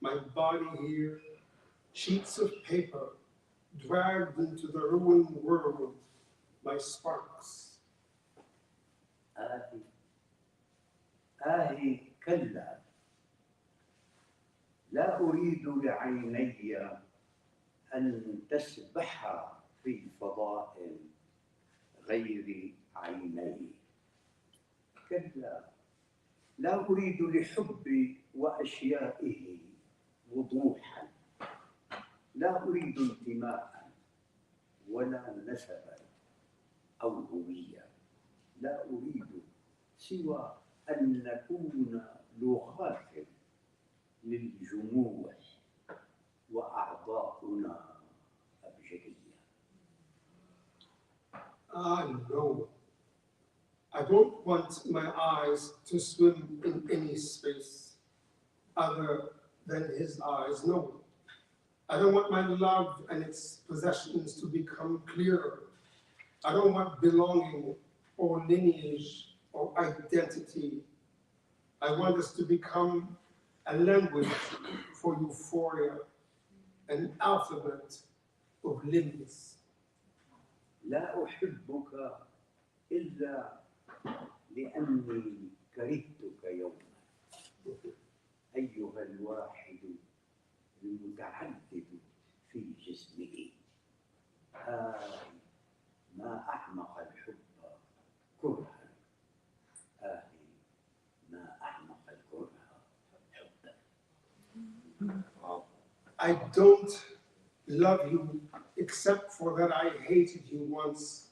my body here, sheets of paper dragged into the ruined world by sparks. آهي كلا لا أريد لعيني أن تسبحا في فضاء غير عيني كلا لا أريد لحبي وأشيائه وضوحا لا أريد انتماء ولا نسبا أو هوية لا أريد سوى أن نكون لغات للجموع وأعضاؤنا أبجدية. No. I don't want my eyes to swim in any space other than his eyes. No. I don't want my love and its possessions to become clearer. I don't want belonging or lineage or identity. I want us to become a language for euphoria, an alphabet of limbs. لا أحبك إلا لأني كرهتك يوما أيها الواحد المتعدد في جسمه ما أعمق الحب كرها ما أعمق الكره حبا. I don't love you except for that I hated you once.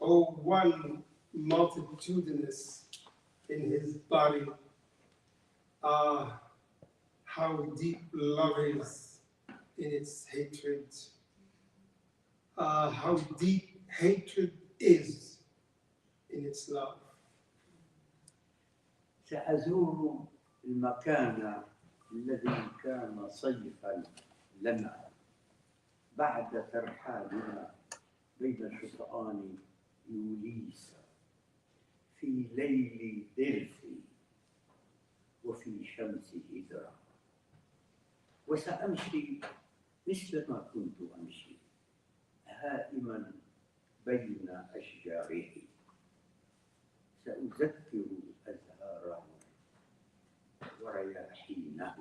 Oh, one multitudinous in his body. Ah, how deep love is in its hatred. Ah, how deep hatred is in its love. سأزور المكان الذي كان صيفا لنا بعد ترحالنا بين شطآن يوليس في ليل دلفي وفي شمس هدرة وسأمشي مثل ما كنت أمشي هائما بين أشجاره سأذكر أزهاره ورياحينه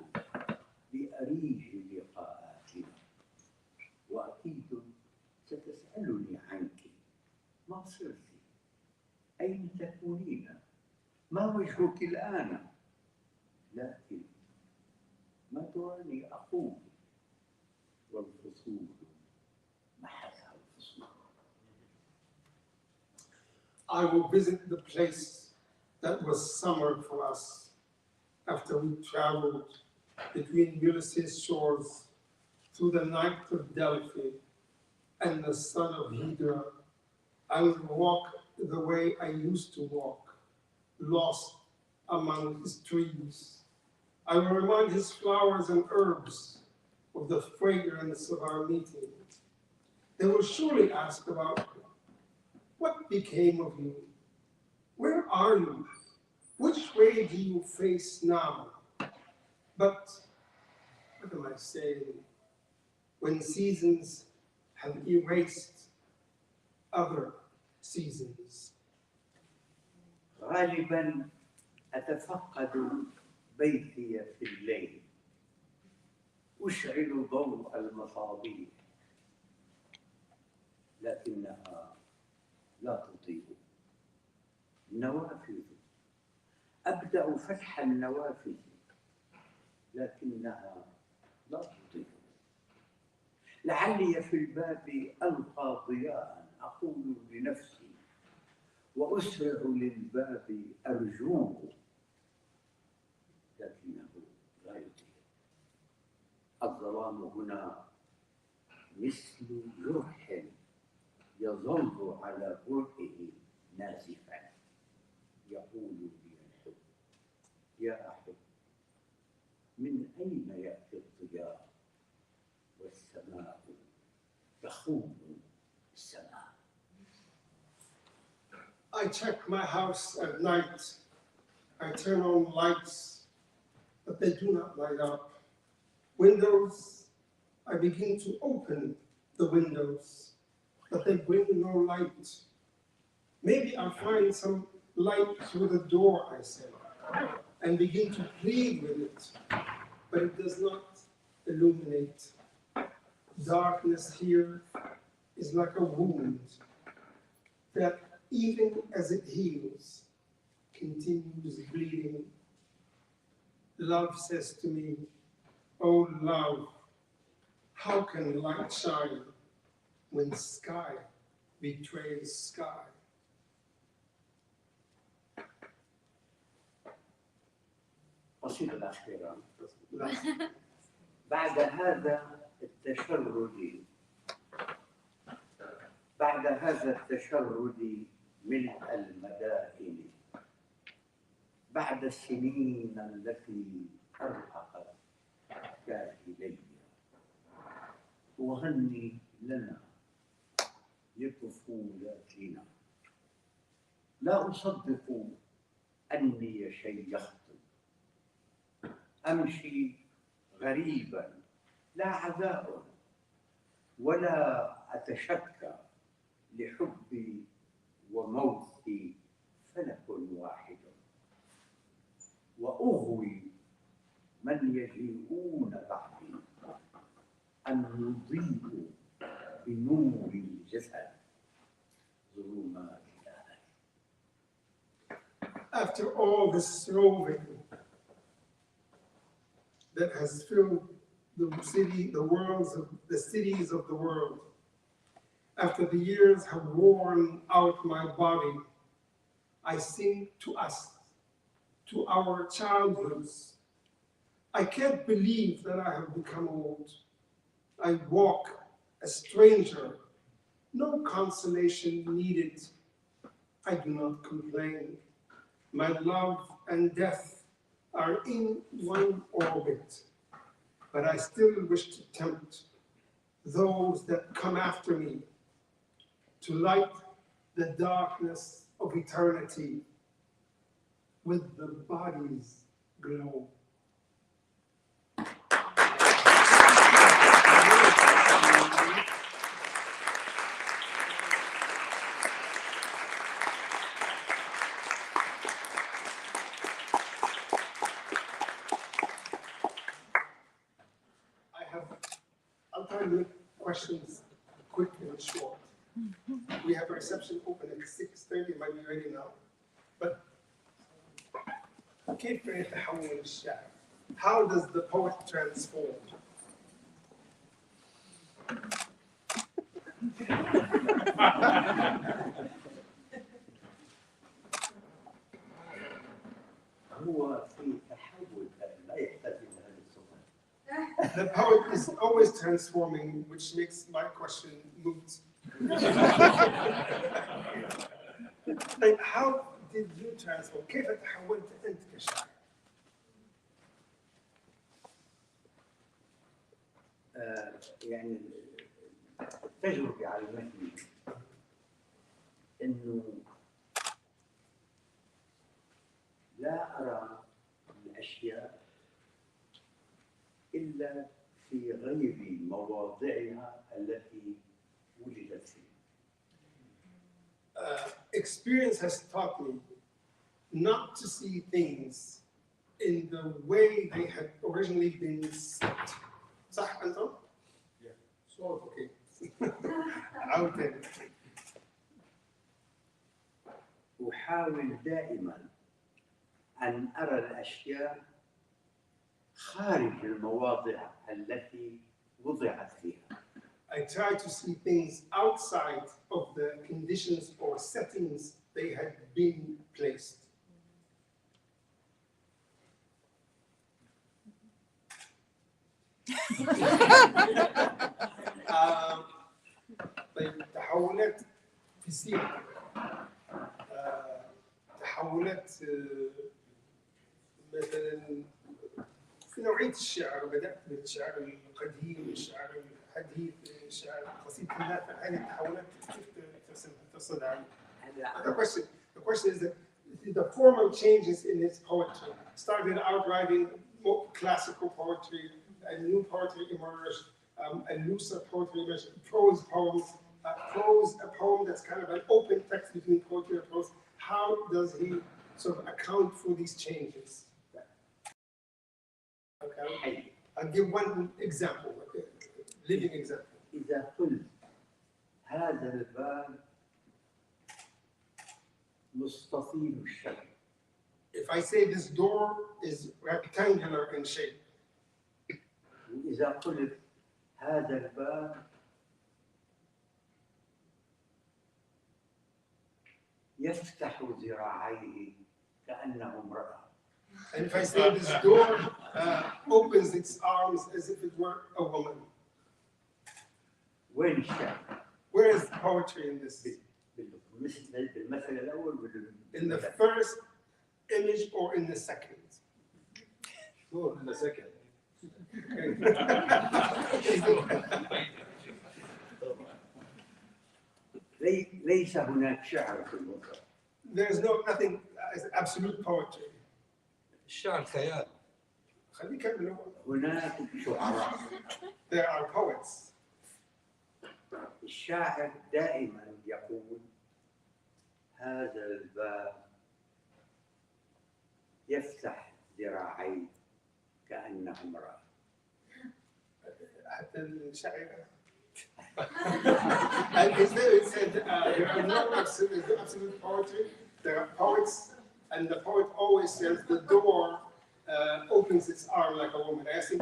بأريج لقاءاتنا وأكيد ستسألني عنك ما صرت أين تكونين ما وجهك الآن لكن ما تراني أقول والفصول محلها الفصول. I will visit the place that was summer for us after we traveled between Ulysses' shores through the night of Delphi and the sun of Hydra. I will walk the way I used to walk, lost among his trees. I will remind his flowers and herbs of the fragrance of our meeting. They will surely ask about what became of you? Where are you? Which way do you face now? But what am I saying? When seasons have erased other seasons. غالبا أتفقد بيتي في الليل، أشعل ضوء المصابيح لكنها لا تضيء. النوافذ، أبدأ فتح النوافذ لكنها لا تضيء. لعلي في الباب ألقى ضياء أقول لنفسي وأسرع للباب أرجوه لكنه لا يضيء. الظلام هنا مثل جرح يظل على جرحه نازفا يقول لي الحب يا أحب من أين يأتي الضياء والسماء تخون السماء. I check my house at night. I turn on lights, but they do not light up. Windows, I begin to open the windows, but they bring no light. Maybe I'll find some light through the door, I say, and begin to plead with it, but it does not illuminate. Darkness here is like a wound that even as it heals, continues bleeding. Love says to me, oh love, how can light shine when sky betrays sky? قصيدة الأخيرة. بعد هذا التشرد ملء المدائن، بعد السنين التي أرهقت كاهلي، وهني لنا لطفولاتنا. لا أصدق أني شيخت، أمشي غريبا لا عذاب ولا أتشكى، لحبي وموتي فلك واحد، وأغوي من يجيئون بعدي أن يضيئوا بنور الجسد ظلمات الأهل. After all this roving that has filled the cities of the world, after the years have worn out my body, I sing to us, to our childhoods. I can't believe that I have become old. I walk a stranger, no consolation needed. I do not complain. My love and death are in one orbit, but I still wish to tempt those that come after me to light the darkness of eternity with the body's glow. I'll try to make questions quick and short. We have a reception open at 6:30, it might be ready now. But كيف يتحول الشعر? How does the poet transform? هو في تحول لا يحتاج إلى هذا السؤال. The poet is always transforming, which makes my question moot. Like, how did you transform? كيف تحولت أنت كشاعر؟ يعني التجربة علمتني إنه لا أرى الأشياء إلا في غير مواضعها التي وجدت فيها. Experience has taught me not to see things in the way they had originally been set. صح أنتم؟ Yeah. So, okay. عاود تاني. أحاول دائما أن أرى الأشياء خارج المواضع التي وضعت فيها. I try to see things outside of the conditions or settings they had been placed. طيب تحولات في السيرة، تحولات مثلا في نوعية الشعر، بدأت بالشعر القديم، الشعر الحديث، الشعر قصيدة النافع، هذه التحولات كيف تصلها؟ The question is that the formal changes in his poetry started out writing more classical poetry, a new poetry emerged, a looser poetry emerged, prose poems, a poem that's kind of an open text between poetry and prose. How does he sort of account for these changes? Okay. I'll give one example, like a living example. إذا قلت هذا الباب مستطيل الشكل. If I say this door is rectangular in shape. وإذا قلت هذا الباب يفتح ذراعيه كأنه امرأة. And if I say this door opens its arms as if it were a woman. وين الشعر؟ Where is poetry in this? بالمثل الأول In the first image or in the second? Sure, in the second. ليس هناك شعر في الوسط. There's nothing as absolute poetry. الشعر خيال. خليك كمل. هناك شعراء. There are poets. الشاعر دائما يقول هذا الباب يفتح ذراعيه كأنه امرأة. حتى الشاعر. And it said there are no absolute poetry. There are poets, and the poet always says the door opens its arm like a woman. I think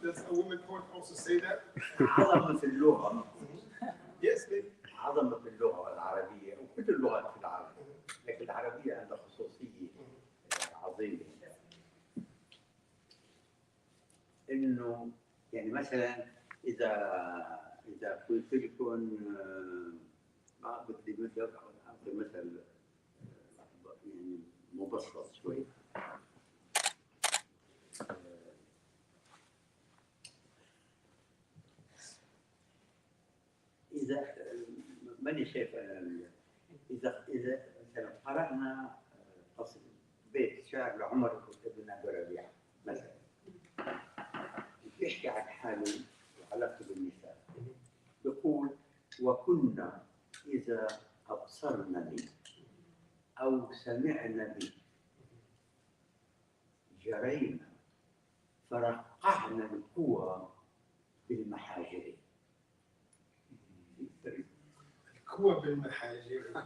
does a woman poet also say that? عظمة اللغة. Yes, maybe. عظمة اللغة العربية وكل اللغات في العالم، لكن العربية عندها خصوصية عظيمة. إنه يعني مثلا إذا قلت لكم ما بدي مثل أعطي مثل يعني مبسط شوي. إذا ماني شايف إذا مثلا قرأنا بيت شعر لعمر بن أبي ربيعة مثلا بيحكي عن حاله وعلاقته بالنساء، يقول وكنا إذا أبصرنني أو سمعنا بي جرينا فرقعنا القوى بالمحاجر. القوى بالمحاجر.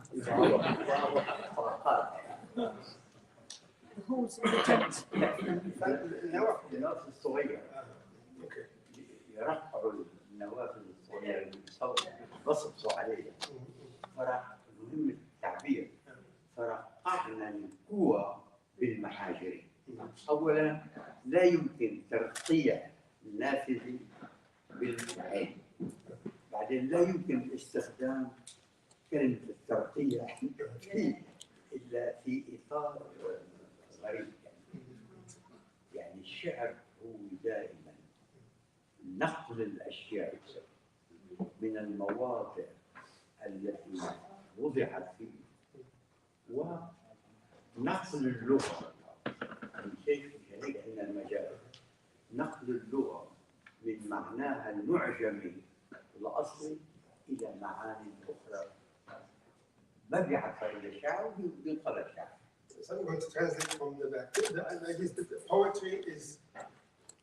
النوافذ الصغيرة. يرفعوا النوافذ الصغيرة بصبصوا عليها. مهم التعبير. فرقعنا القوى بالمحاجر. أولا لا يمكن ترقية النافذة بالعين. بعدين لا يمكن استخدام كلمة الترقية إلا في إطار غريب. يعني الشعر هو دائما نقل الأشياء من المواضع التي وضعت فيه ونقل اللغة من شيء هيك عندنا المجال نقل اللغة من معناها المعجمي الأصلي إلى معاني أخرى ما بيعرفها إلا شعر وبينقلها شعر. So I'm going to translate from the back. I guess the poetry is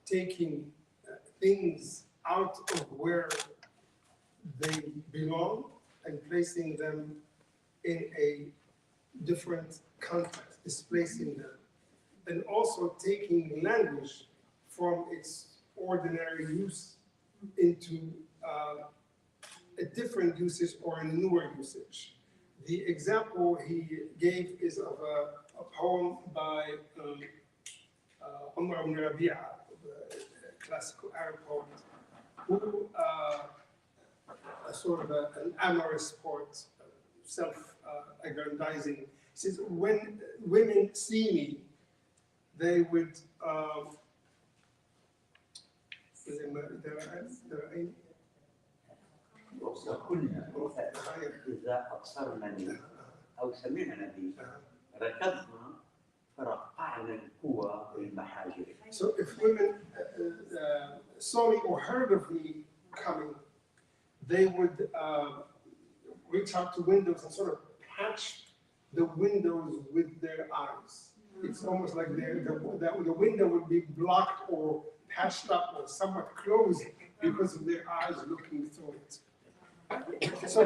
taking things out of where they belong and placing them in a different context, displacing them, and also taking language from its ordinary use into a different usage or a newer usage. The example he gave is of a poem by Umar ibn Rabi'a, a classical Arab poet, who a sort of an amorous poet, self-aggrandizing. He says, when women see me, they would وكنا إذا أبصرنني أو سمعنني ركضنا فرقعنا القوى بالمحاجر. So if women saw me or heard of me coming, they would reach out to windows and sort of patch the windows with their eyes. It's almost like the window would be blocked or patched up or somewhat closed because of their eyes looking through it. So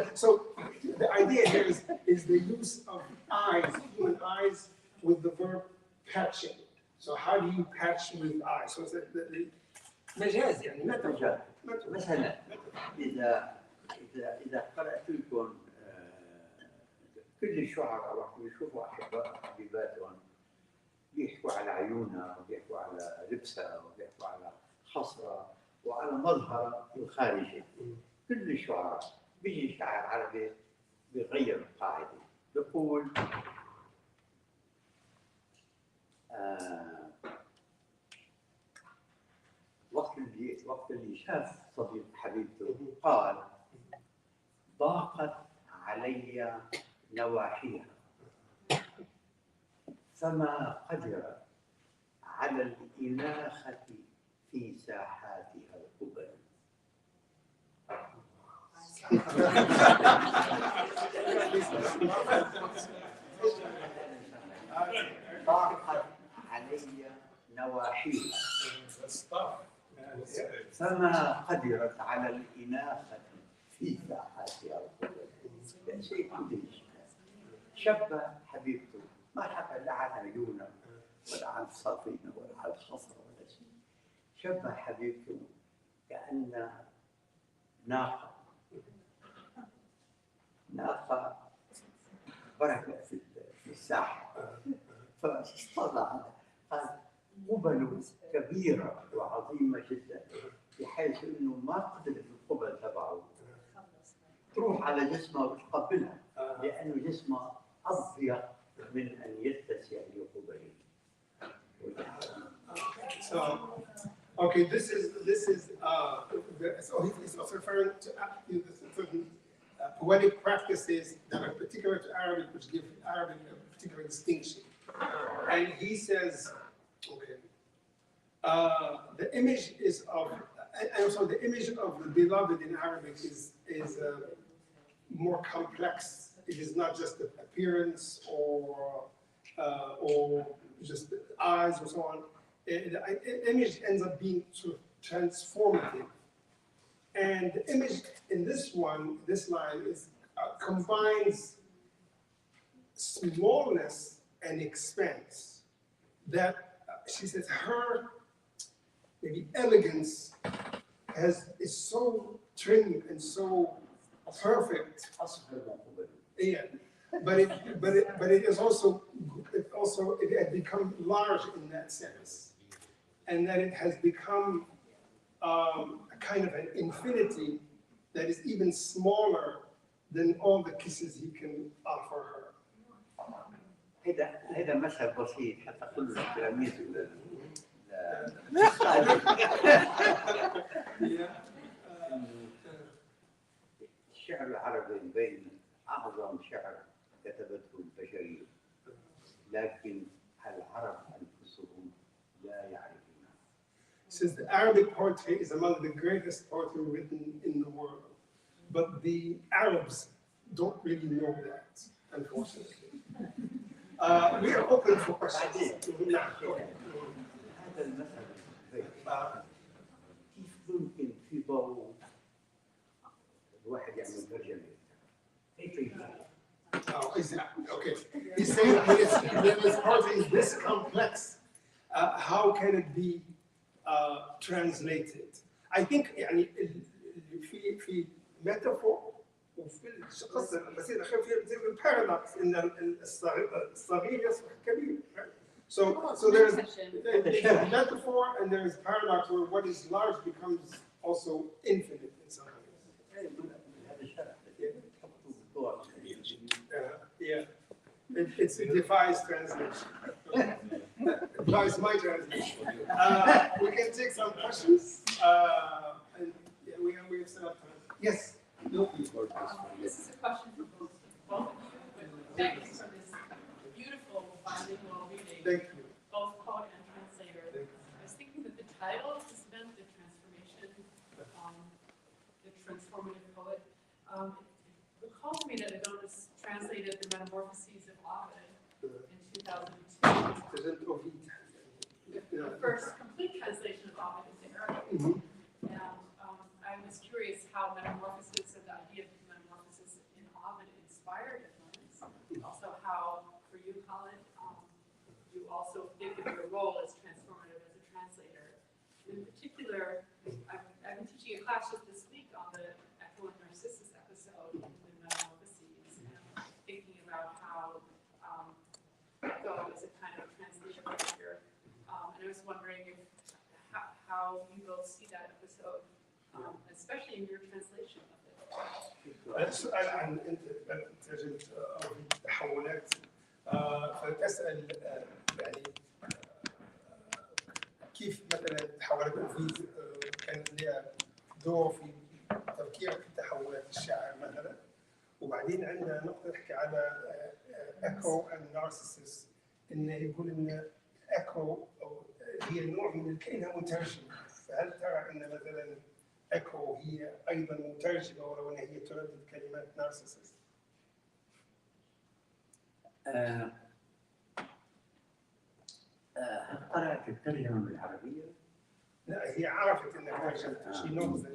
the idea here is the use of eyes, human eyes, with the verb patching. So how do you patch with eyes? So it's the مجاز يعني مجاز. مثلا إذا قرأت لكم كل الشعراء وقت يشوفوا أحباء حبيباتهم بيحكوا على عيونها وبيحكوا على لبسها وبيحكوا على خصرها وعلى مظهرها الخارجي. كل الشعراء بيجي شاعر عربي بيغير القاعدة بيقول وقت اللي شاف صديق حبيبته قال ضاقت علي نواحيها فما قدر على الإناخة في ساحاتها القبل. ضاقت علي نواحيها فما قدرت على الإناخة في ساحاتها القبل. شيء مدهش. شبه حبيبته ما حكى لا عن عيونه ولا عن صافينه ولا عن خصره ولا شيء. شبه حبيبته كأن ناقة بركت في الساحة فاصطدع قال قبل كبيرة وعظيمة جدا بحيث انه ما قدرت القبل تبعه تروح على جسمه وتقبلها لانه جسمه اضيق من ان يتسع لقبله. So, okay, this is so he's also referring to certain poetic practices that are particular to Arabic, which give Arabic a particular distinction. And he says, okay, the image is of, and so the image of the beloved in Arabic is more complex. It is not just the appearance or just the eyes or so on. The image ends up being sort of transformative. And the image in this line is combines smallness and expanse. That she says her maybe elegance is so trim and so perfect. Yeah. but it is also, it had become large in that sense, and that it has become a kind of an infinity that is even smaller than all the kisses he can offer her. هذا مثل بسيط حتى كل التلاميذ الشعر العربي بين أعظم شعر كتبته البشرية، لكن العرب أنفسهم لا يعرفونه. Says the Arabic poetry is among the greatest poetry written in the world, but the Arabs don't really know that, unfortunately. We are open for questions. هذا المثل كيف ممكن في ضوء الواحد يعمل ترجمة؟ كيف يفهم؟ Oh, exactly. Okay. He's saying when this poetry is this complex, how can it be translated? I think يعني في metaphor وفي القصة بس الأخير في paradox إن الصغير يصبح كبير. So there's a metaphor and there's paradox where what is large becomes also infinite in some ways. Yeah, it defies translation. It defies my translation. We can take some questions. And yeah, we have set up time. Yes. No, please. This is a question for both of you, but thank you for this beautiful bilingual reading. Thank you. Both poet and translator. I was thinking that the title is meant the transformation, the transformative poet. It recalls me that Adonis translated the Metamorphoses of Ovid in 2002. The first complete translation of Ovid into Arabic. And I was curious how Metamorphoses and the idea of metamorphosis in Ovid inspired Adonis. Also how, for you, Colin, you also think of your role as transformative as a translator. In particular, I've been teaching a class just this week on the Echo and Narcissus episode in Metamorphoses, and thinking about how Echo is a kind of translator figure. And I was wondering how you both see that episode, especially in your translation of it. السؤال عن ترجمة التحولات فتسأل يعني كيف مثلا تحولت أوفيد كانت لها دور في تفكيرك في تحولات الشاعر مثلا، وبعدين عندنا نقطة نحكي على ايكو اند نارسيسس، انه يقول ان ايكو هي نوع من كأنها مترجمة، فهل ترى ان مثلا ايكو هي ايضا مترجمة ولو انها هي تردد كلمات نارسيسس؟ هل قرأت الترجمة بالعربية؟ لا هي عرفت انها ترجمة شي نوز.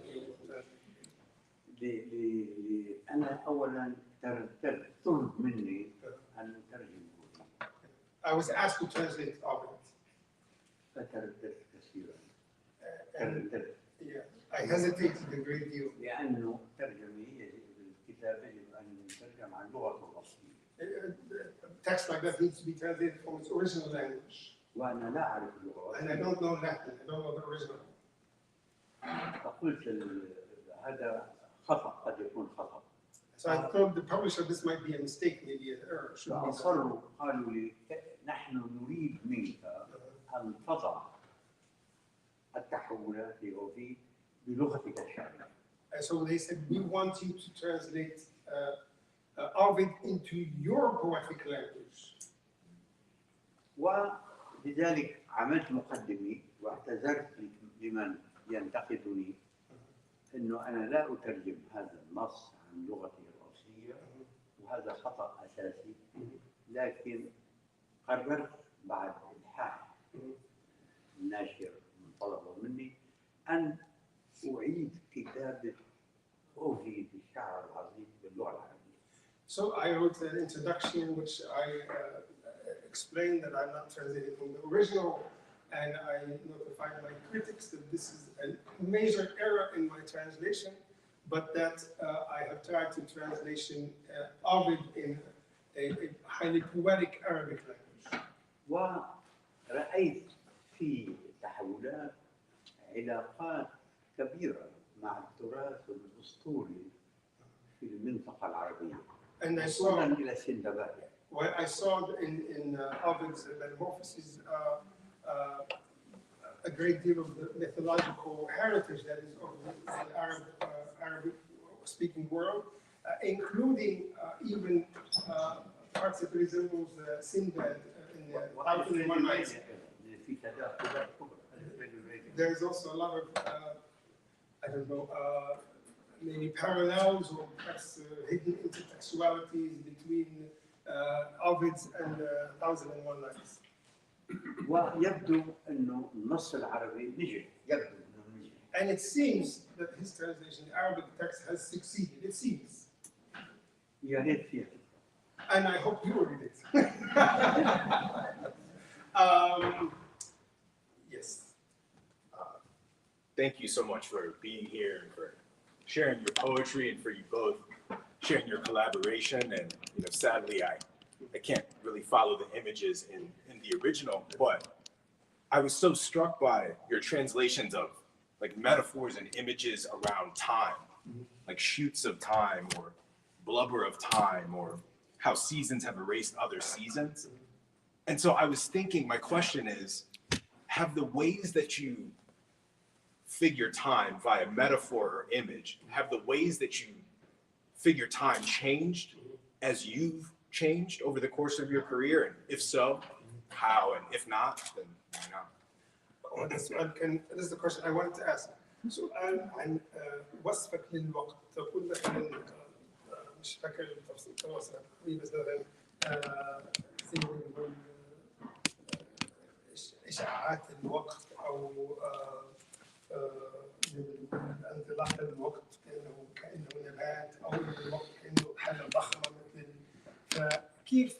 أنا أولاً طلب مني أن أترجم. I was asked to translate Ovid. فترددت كثيراً. I hesitated a great deal. لأنه الترجمة بالكتاب يجب أن يترجم عن لغته الأصلية. Text like that needs to be translated from its original language. وأنا لا أعرف اللغة. And I don't know Latin. I don't know the original. فقلت هذا خطأ، قد يكون خطأ. So I told the publisher this might be a mistake, maybe an error. فأصروا قالوا لي نحن نريد منك أن تضع التحولات لأوفيد بلغتك الشعبية. So they said we want you to translate Ovid into your poetic language. ولذلك عملت مقدمي واعتذرت لمن ينتقدني انه انا لا اترجم هذا النص عن لغتي الاصليه، وهذا خطا اساسي. لكن قررت بعد الحاح الناشر من طلبه مني ان اعيد كتابه اوفيد الشعر العظيم باللغه العربيه. So I wrote an introduction which I explained that I'm not translating from the original, and I notified my critics that this is a major error in my translation, but that I have tried to translation Ovid in a highly poetic Arabic language. ورأيت في تحولات علاقات كبيرة مع التراث الأسطوري في المنطقة العربية And I وصولا saw, إلى سندباد. what I saw in Ovid's Metamorphoses a great deal of the mythological heritage that is of the Arabic-speaking world, including even parts that resembles Sinbad in the Thousand and One Nights. في تداخلات كبرى. There's also a lot of, I don't know, maybe parallels or perhaps hidden intertextualities between Ovid's and Thousand and One Nights. ويبدو أنه النص العربي نجح، يبدو أنه نجح. And it seems that his translation, the Arabic text, has succeeded. It seems. يا ريت فيها. And I hope you read it. Yes. Thank you so much for being here and for sharing your poetry and for you both sharing your collaboration. And sadly, I can't really follow the images in the original, but I was so struck by your translations of like metaphors and images around time, like shoots of time or blubber of time or how seasons have erased other seasons. And so I was thinking, my question is, have the ways that you figure time via metaphor or image, have the ways that you figure time changed as you've changed over the course of your career? And if so, how? And if not, then why not? Oh, this is the question I wanted to ask. سؤال عن وصفك للوقت. تقول مثلا مش فاكر التفصيل بس مثلا زي ما بنقول اشاعات الوقت او انطلاق الوقت كانه نبات او الوقت كانه حاجه ضخمه مثل فكيف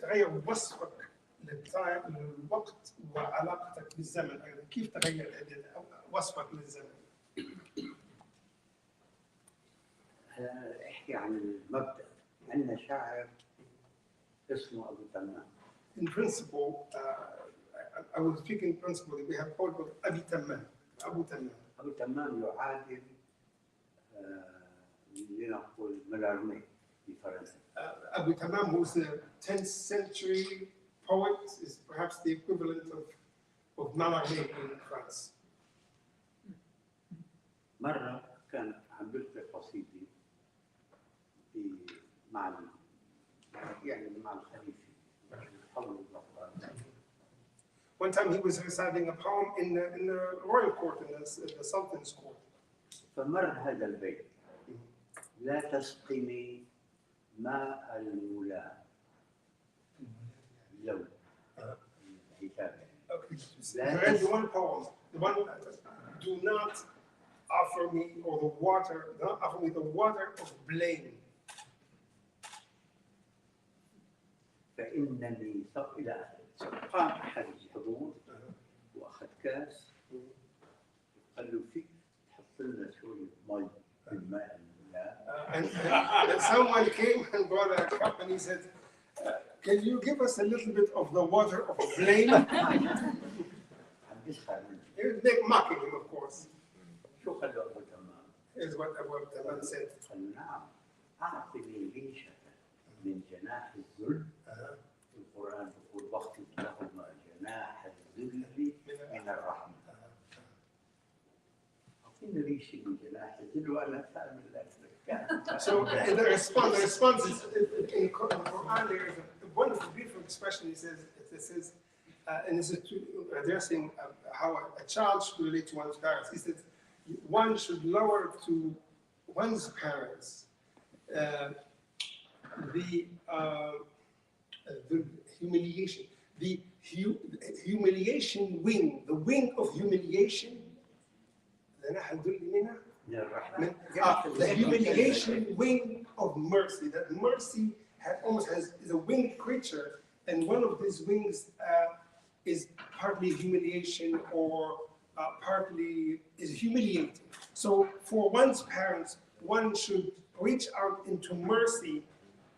تغير وصفك للوقت وعلاقتك بالزمن ايضا كيف تغير وصفك للزمن؟ احكي عن المبدأ. عندنا شاعر اسمه أبو تمام. In principle, I would speak in principle that we have poet called Abi Tamam. Abu Tamam. أبو تمام يعادل لنقول ملارمي في فرنسا. Abu Tamam, who's a 10th century poet, is perhaps the equivalent of Mallarmé in France. مرة كان عم بلقي قصيدة مع الخليفة. One time he was reciting a poem in the royal court, in the Sultan's court. فمر هذا البيت: لا تسقني ماء المولى لو الحكاية. Okay. Read one poem. The one, do not offer me the water of blame. فإنني إلى قام أحد الحضور وأخذ كاس قال له فيك تحط لنا شوية مي في الماء المولى. And someone came and brought a cup and he said, can you give us a little bit of the water of blame? عم بيسخر منه. He was mocking him, of course. شو قال له أبو تمام؟ Is what Abu Tamam said. قال له نعم، أعطني ريشة من جناح الذل. القرآن يقول واخفض لهما جناح الذل من الرحمة. أعطيني ريشة من جناح الذل وأنا فاهم الأسرة. So the response is in Quran there is a wonderful, beautiful expression. He says, and this is addressing how a child should relate to one's parents. He says, one should lower to one's parents the humiliation, the humiliation wing, the wing of humiliation. The humiliation wing of mercy. That mercy is a winged creature, and one of these wings is partly humiliation or partly is humiliating. So for one's parents, one should reach out into mercy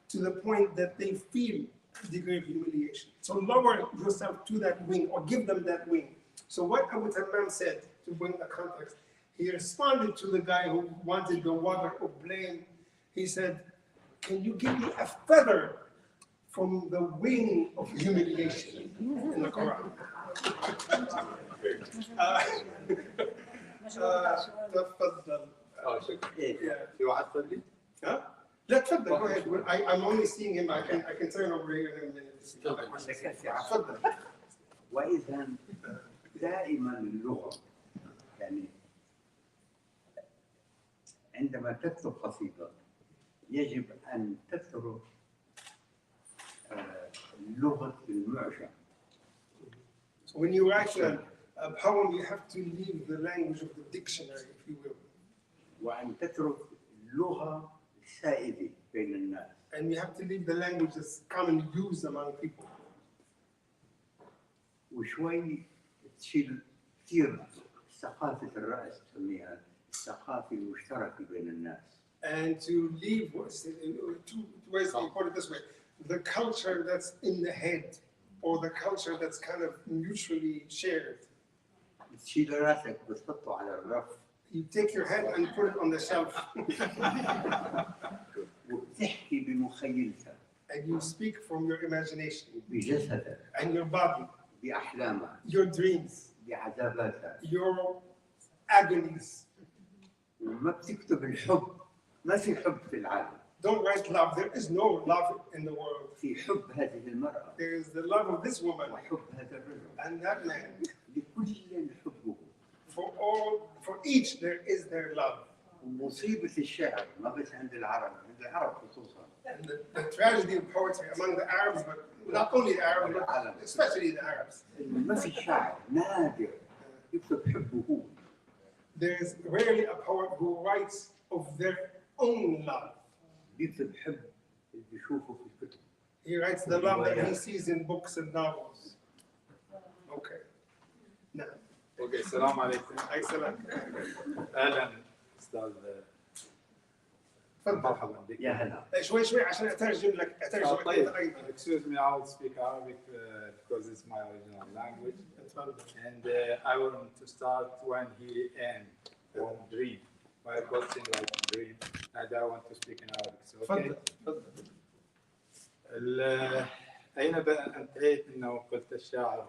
to the point that they feel a degree of humiliation. So lower yourself to that wing or give them that wing. So what Abu Tamam said, to bring the context, he responded to the guy who wanted the water of blame. He said, can you give me a feather from the wing of humiliation in the Quran? تفضل. ايه في واحد فضلي؟ Huh? لا تفضل, go ahead. I'm only seeing him. I can turn over here in a minute. تفضل. واذا دائما اللغه يعني عندما تكتب قصيده يجب ان تترك لغه المعجم. So when you write a poem, you have to leave the language of the dictionary, if you will. وان تترك اللغه السائده بين الناس. And you have to leave the language that's commonly used among people. وشوي تشيل كثير ثقافه الراس تسميها الثقافه المشتركه بين الناس. And to leave, two ways to put it this way, the culture that's in the head, or the culture that's kind of mutually shared. تشيل راسك بتحطه على الرف. You take your head and put it on the shelf. وبتحكي بمخيلتك. And you speak from your imagination. بجسدك. And your body. بأحلامك. Your dreams. بعذاباتك. Your agonies. وما بتكتب الحب. ما في حب في العالم. Don't write love. There is no love in the world. في حب هذه المرأة. There is the love of this woman. وحب هذا الرجل. And that man. لكل حبه. For each there is their love. ومصيبة الشعر ما بس عند العرب خصوصا. And the tragedy of poetry among the Arabs, but not only the Arabs, but especially the Arabs. ما في شاعر نادر يكتب حبه. There is rarely a poet who writes of their own love. بيكتب حب اللي بيشوفه في الكتب. He writes the love that he sees in books and novels. Okay. Now. اوكي السلام عليكم. Excellent. اهلا استاذ. مرحبا بك. يا هلا. شوي عشان اترجم لك طيب. Excuse me, I will speak Arabic because it's my original language. And I want to start when he ends on dream. My question like dream, and I want to speak in Arabic. So okay. أين انتهيت إنه قلت الشاعر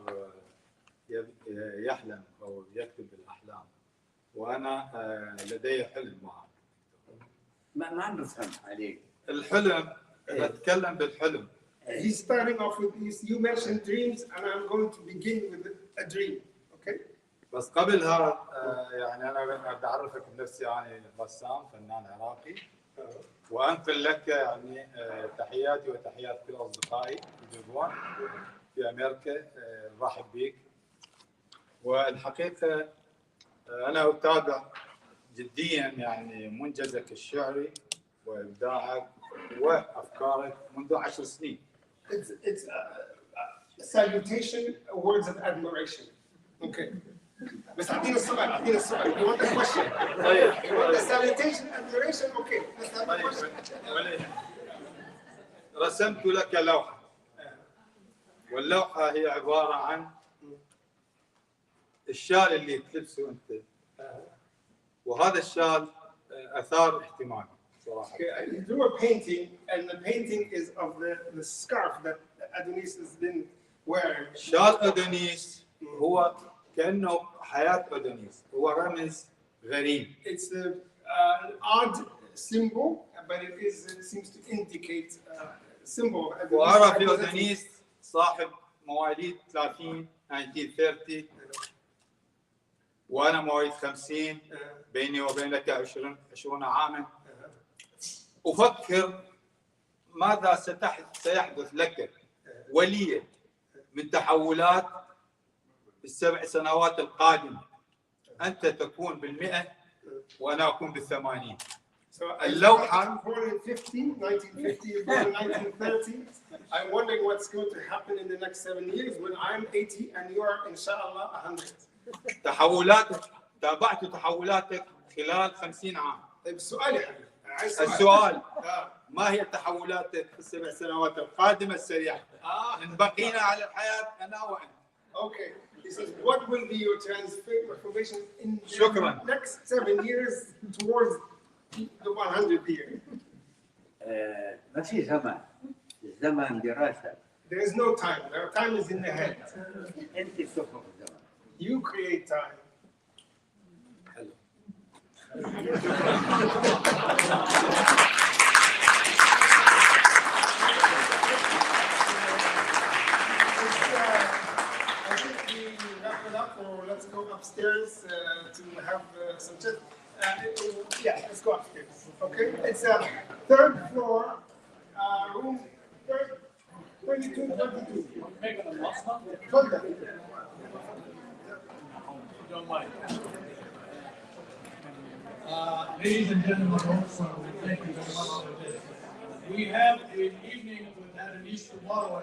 يحلم أو يكتب الأحلام، وأنا لدي حلم معه. ما عم بفهم عليك. الحلم نتكلم بالحلم. He's starting off with you mentioned dreams and I'm going to begin with a dream. Okay? بس قبلها يعني أنا بدي أعرفك بنفسي، أنا رسام فنان عراقي، وأنقل لك يعني تحياتي وتحيات كل أصدقائي يجيبون في أمريكا. رحب بك. والحقيقة أنا أتابع جديا يعني منجزك الشعري وإبداعك وأفكارك منذ 10 سنين. It's a salutation, words of admiration. Okay. بس أعطينا السؤال. You want the question? طيب. You want the salutation, admiration? Okay. Let's have the question. رسمت لك لوحة، واللوحة هي عبارة عن الشال اللي تلبسه أنت، وهذا الشال أثار اهتمامي صراحة. Okay, you do a painting, and the painting is of the scarf that Adonis has been wearing. شال أدونيس هو كأنه حياة أدونيس، هو رمز غريب. It's an odd symbol, but it seems to indicate a symbol of Adonis. وأرى في أدونيس صاحب مواليد 30 1930 وأنا مواليد 50 بيني وبينك 20 عاما. أفكر ماذا سيحدث لك وليا من تحولات السبع سنوات القادمة. أنت تكون بالمئة وأنا أكون بالثمانين. اللوحة. Born in 1950, you're born in 1930. I'm wondering what's going to happen in the next 7 years when I'm 80 and you are, inshallah, 100. تحولاتك، تابعت تحولاتك خلال 50 عام. طيب السؤال يا حبيبي، السؤال ما هي تحولاتك في ال7 سنوات القادمة السريعة؟ إن بقينا على الحياة أنا وأنت. Okay. He says, what will be your transformation in the شكراً. next 7 years towards the 100 years? ما في زمن، الزمن دراسة. There is no time. Our time is in the head. أنت تخلق الزمن. You create time. I think we wrap it up, or let's go upstairs to have some chat. Yeah, let's go upstairs. Okay, it's a third floor, room 2222. Hold Don't mind. Ladies and gentlemen, also, thank you very much for this. We have an evening with ADONIS tomorrow.